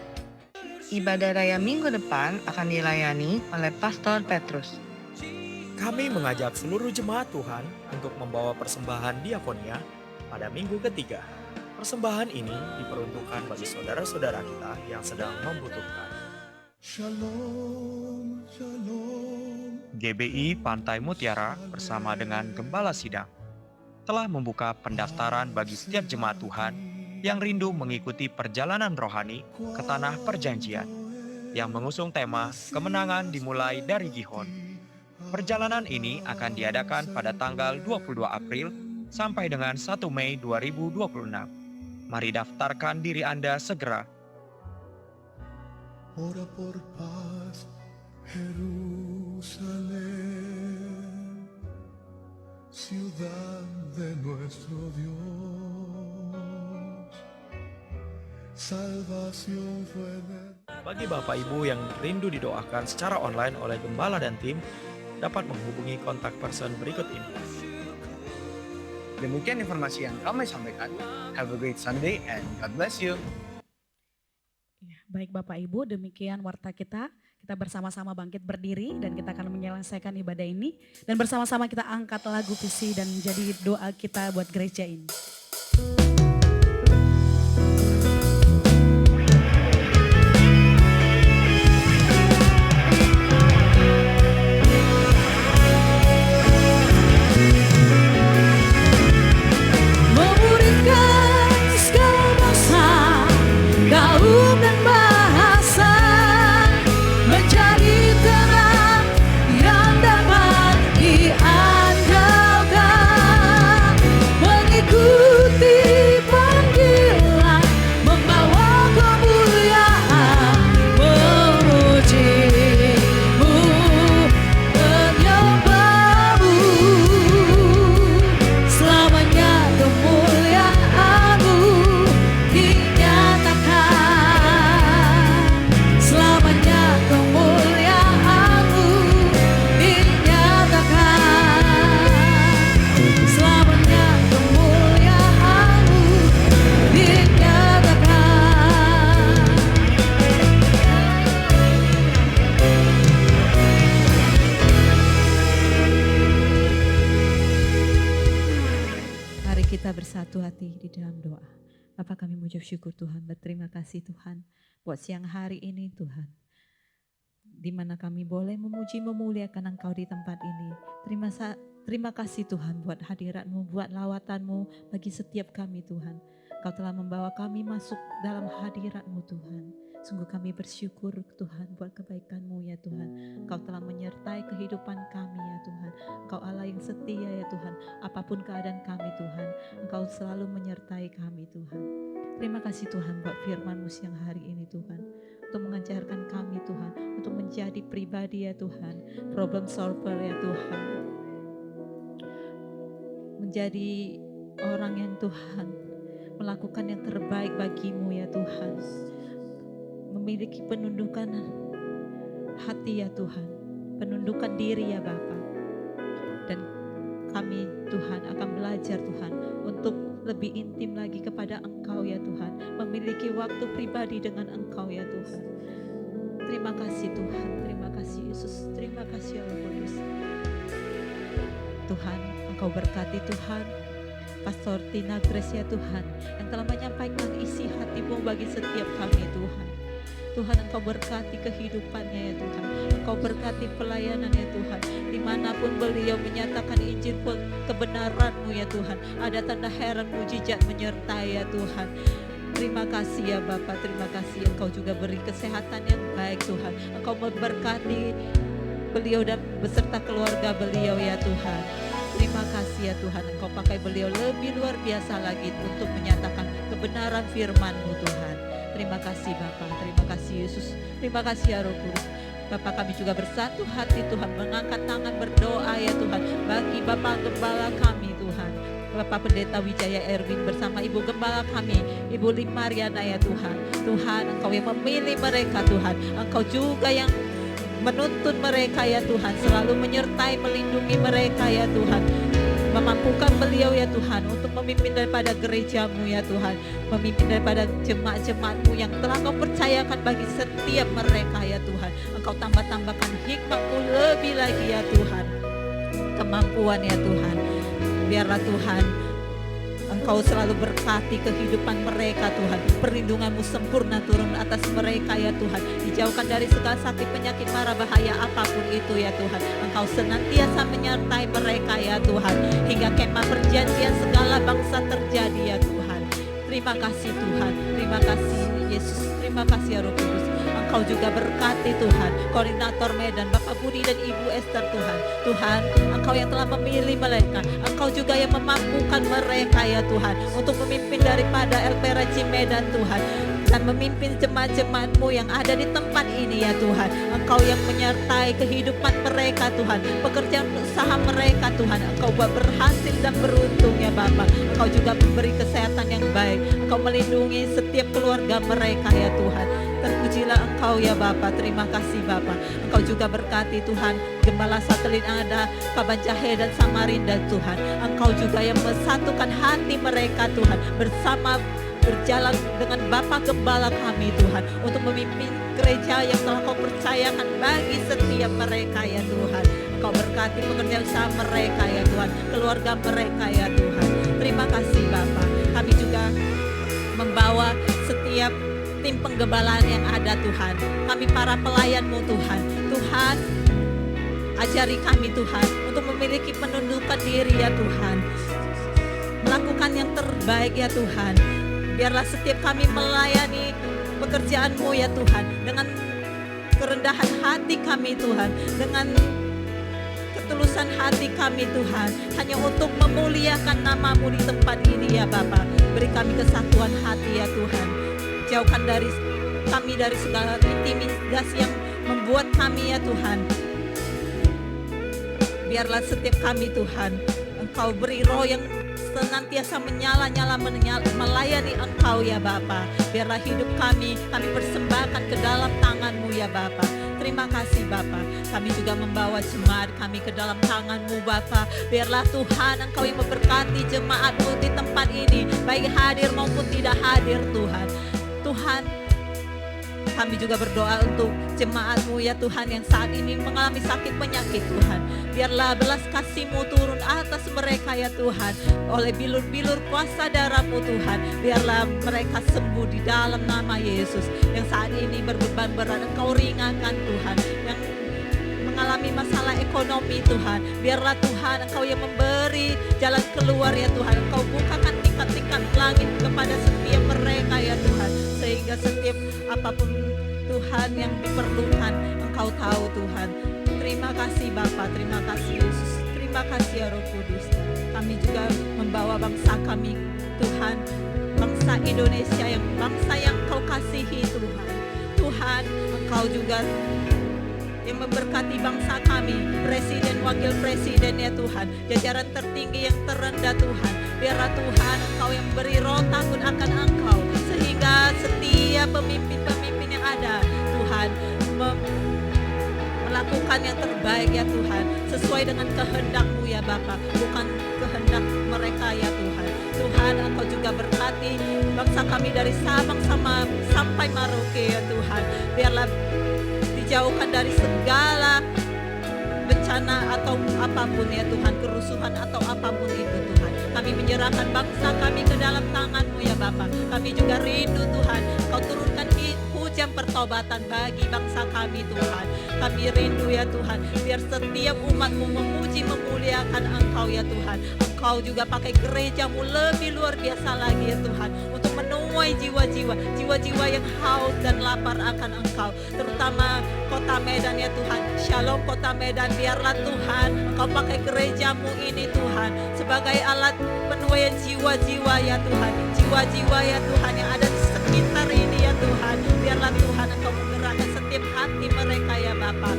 S7: Ibadah raya minggu depan akan dilayani oleh Pastor Petrus.
S8: Kami mengajak seluruh jemaat Tuhan untuk membawa persembahan diakonia pada minggu ketiga. Persembahan ini diperuntukkan bagi saudara-saudara kita yang sedang membutuhkan.
S2: Shalom, shalom.
S9: GBI Pantai Mutiara bersama dengan Gembala Sidang telah membuka pendaftaran bagi setiap jemaat Tuhan yang rindu mengikuti perjalanan rohani ke Tanah Perjanjian. yang mengusung tema Kemenangan Dimulai dari Gihon. Perjalanan ini akan diadakan pada tanggal 22 April sampai dengan 1 Mei 2026. Mari daftarkan diri Anda segera.
S2: Ora por paz, Jerusalén, ciudad de nuestro Dios. Salvación fue de...
S8: Bagi Bapak Ibu yang rindu didoakan secara online oleh Gembala dan tim, dapat menghubungi kontak person berikut ini.
S6: Demikian informasi yang kami sampaikan. Have a great Sunday and God bless you.
S4: Ya, baik Bapak Ibu, demikian warta kita. Kita bersama-sama bangkit berdiri dan kita akan menyelesaikan ibadah ini. Dan bersama-sama kita angkat lagu visi dan menjadi doa kita buat gereja ini.
S3: Bersatu hati di dalam doa. Bapak, kami mengucap syukur Tuhan, berterima kasih Tuhan buat siang hari ini Tuhan, di mana kami boleh memuji memuliakan Engkau di tempat ini. Terima kasih Tuhan buat hadirat-Mu, buat lawatan-Mu bagi setiap kami Tuhan. Engkau telah membawa kami masuk dalam hadirat-Mu Tuhan. Sungguh kami bersyukur Tuhan buat kebaikan-Mu ya Tuhan. Engkau telah menyertai kehidupan kami ya Tuhan. Engkau Allah yang setia ya Tuhan. Apapun keadaan kami Tuhan, Engkau selalu menyertai kami Tuhan. Terima kasih Tuhan buat firman-Mu siang hari ini Tuhan. Untuk mengajarkan kami Tuhan, untuk menjadi pribadi ya Tuhan. Problem solver ya Tuhan. Menjadi orang yang Tuhan melakukan yang terbaik bagi-Mu ya Tuhan. Memiliki penundukan hati ya Tuhan, penundukan diri ya Bapa. Dan kami Tuhan akan belajar Tuhan untuk lebih intim lagi kepada Engkau ya Tuhan, memiliki waktu pribadi dengan Engkau ya Tuhan. Terima kasih Tuhan, terima kasih Yesus, terima kasih Allah Kudus. Tuhan, Engkau berkati Tuhan Pastor Tina Grace ya Tuhan, yang telah menyampaikan isi hati-Mu bagi setiap kami Tuhan. Tuhan, Engkau berkati kehidupannya ya Tuhan. Engkau berkati pelayanan ya Tuhan. Dimanapun beliau menyatakan Injil kebenaran-Mu ya Tuhan. Ada tanda heran mujizat menyertai ya Tuhan. Terima kasih ya Bapa, terima kasih Engkau juga beri kesehatan yang baik Tuhan. Engkau memberkati beliau dan beserta keluarga beliau ya Tuhan. Terima kasih ya Tuhan, Engkau pakai beliau lebih luar biasa lagi untuk menyatakan kebenaran firman-Mu Tuhan. Terima kasih Bapa, terima kasih Yesus, terima kasih ya Roh Kudus. Bapak, kami juga bersatu hati Tuhan, mengangkat tangan berdoa ya Tuhan bagi Bapak Gembala kami Tuhan, Bapak Pendeta Wijaya Erwin bersama Ibu Gembala kami, Ibu Limariana ya Tuhan. Tuhan, Engkau yang memilih mereka Tuhan, Engkau juga yang menuntun mereka ya Tuhan, selalu menyertai melindungi mereka ya Tuhan. Memampukan beliau ya Tuhan untuk memimpin daripada gereja-Mu ya Tuhan, memimpin daripada jemaat-jemaat-Mu yang telah Engkau percayakan bagi setiap mereka ya Tuhan. Engkau tambah-tambahkan hikmat-Mu lebih lagi ya Tuhan, kemampuan ya Tuhan. Biarlah Tuhan Engkau selalu berkati kehidupan mereka Tuhan. Perlindungan-Mu sempurna turun atas mereka ya Tuhan. Dijauhkan dari segala sakit, penyakit, mara, bahaya apapun itu ya Tuhan. Engkau senantiasa menyertai mereka ya Tuhan. Hingga kemah perjanjian segala bangsa terjadi ya Tuhan. Terima kasih Tuhan. Terima kasih Yesus. Terima kasih ya Roh Kudus.
S10: Engkau juga berkati Tuhan, koordinator Medan, Bapak Budi dan Ibu Esther Tuhan. Tuhan, Engkau yang telah memilih mereka, Engkau juga yang memampukan mereka ya Tuhan, untuk memimpin daripada LPRC Medan Tuhan, dan memimpin jemaat-jemaat-Mu yang ada di tempat ini ya Tuhan. Engkau yang menyertai kehidupan mereka Tuhan, pekerjaan usaha mereka Tuhan. Engkau buat berhasil dan beruntung ya Bapa. Engkau juga memberi kesehatan yang baik, Engkau melindungi setiap keluarga mereka ya Tuhan. Terpujilah Engkau ya Bapa. Terima kasih Bapa. Engkau juga berkati Tuhan gembala satelit yang ada Kaban Jahe dan Samarinda Tuhan. Engkau juga yang mensatukan hati mereka Tuhan, bersama berjalan dengan Bapa Gembala kami Tuhan, untuk memimpin gereja yang telah Kau percayakan bagi setiap mereka ya Tuhan. Kau berkati pekerjaan usaha mereka ya Tuhan, keluarga mereka ya Tuhan. Terima kasih Bapa. Kami juga membawa setiap tim penggembalaan yang ada Tuhan, kami para pelayan-Mu Tuhan. Tuhan, ajari kami Tuhan untuk memiliki penundukan diri ya Tuhan, melakukan yang terbaik ya Tuhan. Biarlah setiap kami melayani pekerjaan-Mu ya Tuhan, dengan kerendahan hati kami Tuhan, dengan ketulusan hati kami Tuhan, hanya untuk memuliakan nama-Mu di tempat ini ya Bapa. Beri kami kesatuan hati ya Tuhan. Jauhkan dari kami dari segala intimidasi yang membuat kami ya Tuhan. Biarlah setiap kami Tuhan, Engkau beri roh yang senantiasa menyala-nyala melayani Engkau ya Bapa. Biarlah hidup kami persembahkan ke dalam tangan-Mu ya Bapa. Terima kasih Bapa. Kami juga membawa jemaat kami ke dalam tangan-Mu Bapa. Biarlah Tuhan Engkau yang memberkati jemaat-Mu di tempat ini, baik hadir maupun tidak hadir Tuhan. Tuhan, kami juga berdoa untuk jemaat-Mu ya Tuhan yang saat ini mengalami sakit penyakit Tuhan. Biarlah belas kasih-Mu turun atas mereka ya Tuhan, oleh bilur-bilur kuasa darah-Mu Tuhan. Biarlah mereka sembuh di dalam nama Yesus. Yang saat ini berbeban berat Engkau ringankan Tuhan, yang mengalami masalah ekonomi Tuhan. Biarlah Tuhan Engkau yang memberi jalan keluar ya Tuhan. Engkau bukakan tingkat-tingkat langit kepada setiap mereka ya Tuhan, sehingga setiap apapun Tuhan yang diperlukan Engkau tahu Tuhan. Terima kasih Bapa, terima kasih Yesus, terima kasih ya Roh Kudus. Kami juga membawa bangsa kami Tuhan, bangsa Indonesia, yang bangsa yang Engkau kasihi Tuhan. Tuhan, Engkau juga yang memberkati bangsa kami, presiden, wakil presiden ya Tuhan, jajaran tertinggi yang terendah Tuhan. Biarlah Tuhan Engkau yang beri roh takut akan Engkau, sehingga setiap pemimpin-pemimpin yang ada Tuhan melakukan yang terbaik ya Tuhan, sesuai dengan kehendak-Mu ya Bapa, bukan kehendak mereka ya Tuhan. Tuhan, Engkau juga berkati bangsa kami dari Sabang sampai Merauke ya Tuhan. Biarlah dijauhkan dari segala bencana atau apapun ya Tuhan, kerusuhan atau apapun itu Tuhan. Kami menyerahkan bangsa kami ke dalam tangan-Mu ya Bapa. Kami juga rindu Tuhan, Kau turunkan hujan pertobatan bagi bangsa kami Tuhan. Kami rindu ya Tuhan, biar setiap umat-Mu memuji memuliakan Engkau ya Tuhan. Engkau juga pakai gereja-Mu lebih luar biasa lagi ya Tuhan, untuk menuai jiwa-jiwa yang haus dan lapar akan Engkau, terutama kota Medan ya Tuhan. Shalom kota Medan, biarlah Tuhan Engkau pakai gereja-Mu ini Tuhan sebagai alat penuaian jiwa-jiwa ya Tuhan, jiwa-jiwa ya Tuhan yang ada di sekitar ini ya Tuhan. Biarlah Tuhan Engkau menggerakkan setiap hati mereka ya Bapa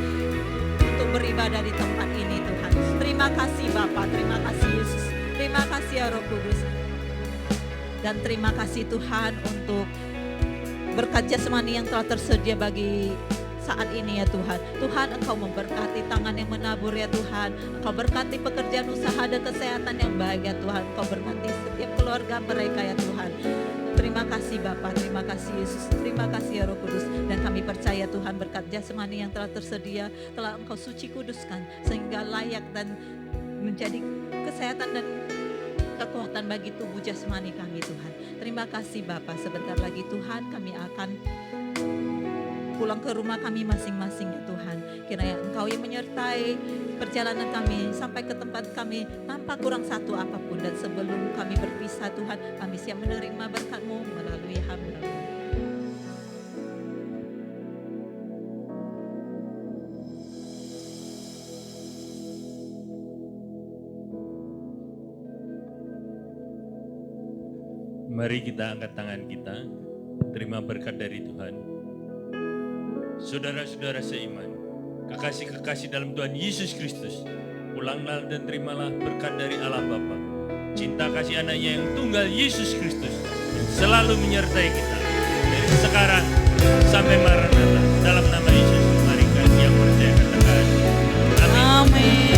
S10: untuk beribadah di tempat ini Tuhan. Terima kasih Bapa, terima kasih Yesus, terima kasih ya Roh Kudus. Dan terima kasih Tuhan untuk berkat jasmani yang telah tersedia bagi saat ini ya Tuhan. Tuhan, Engkau memberkati tangan yang menabur ya Tuhan. Engkau berkati pekerjaan usaha dan kesehatan yang baik ya Tuhan. Engkau berkati setiap keluarga mereka ya Tuhan. Terima kasih Bapa, terima kasih Yesus, terima kasih ya Roh Kudus. Dan kami percaya Tuhan berkat jasmani yang telah tersedia telah Engkau suci kuduskan, sehingga layak dan menjadi kesehatan dan kekuatan bagi tubuh jasmani kami Tuhan. Terima kasih Bapa. Sebentar lagi Tuhan kami akan pulang ke rumah kami masing-masing ya Tuhan. Kiranya Engkau yang menyertai perjalanan kami sampai ke tempat kami tanpa kurang satu apapun. Dan sebelum kami berpisah Tuhan, kami siap menerima berkat-Mu melalui hamba-Mu.
S11: Mari kita angkat tangan kita, terima berkat dari Tuhan. Saudara-saudara seiman, kekasih-kekasih dalam Tuhan Yesus Kristus, pulanglah dan terimalah berkat dari Allah Bapa, cinta kasih anaknya yang tunggal Yesus Kristus, yang selalu menyertai kita, dari sekarang sampai Maranatha. Dalam nama Yesus, mari yang percaya katakan, amin.
S10: Amin.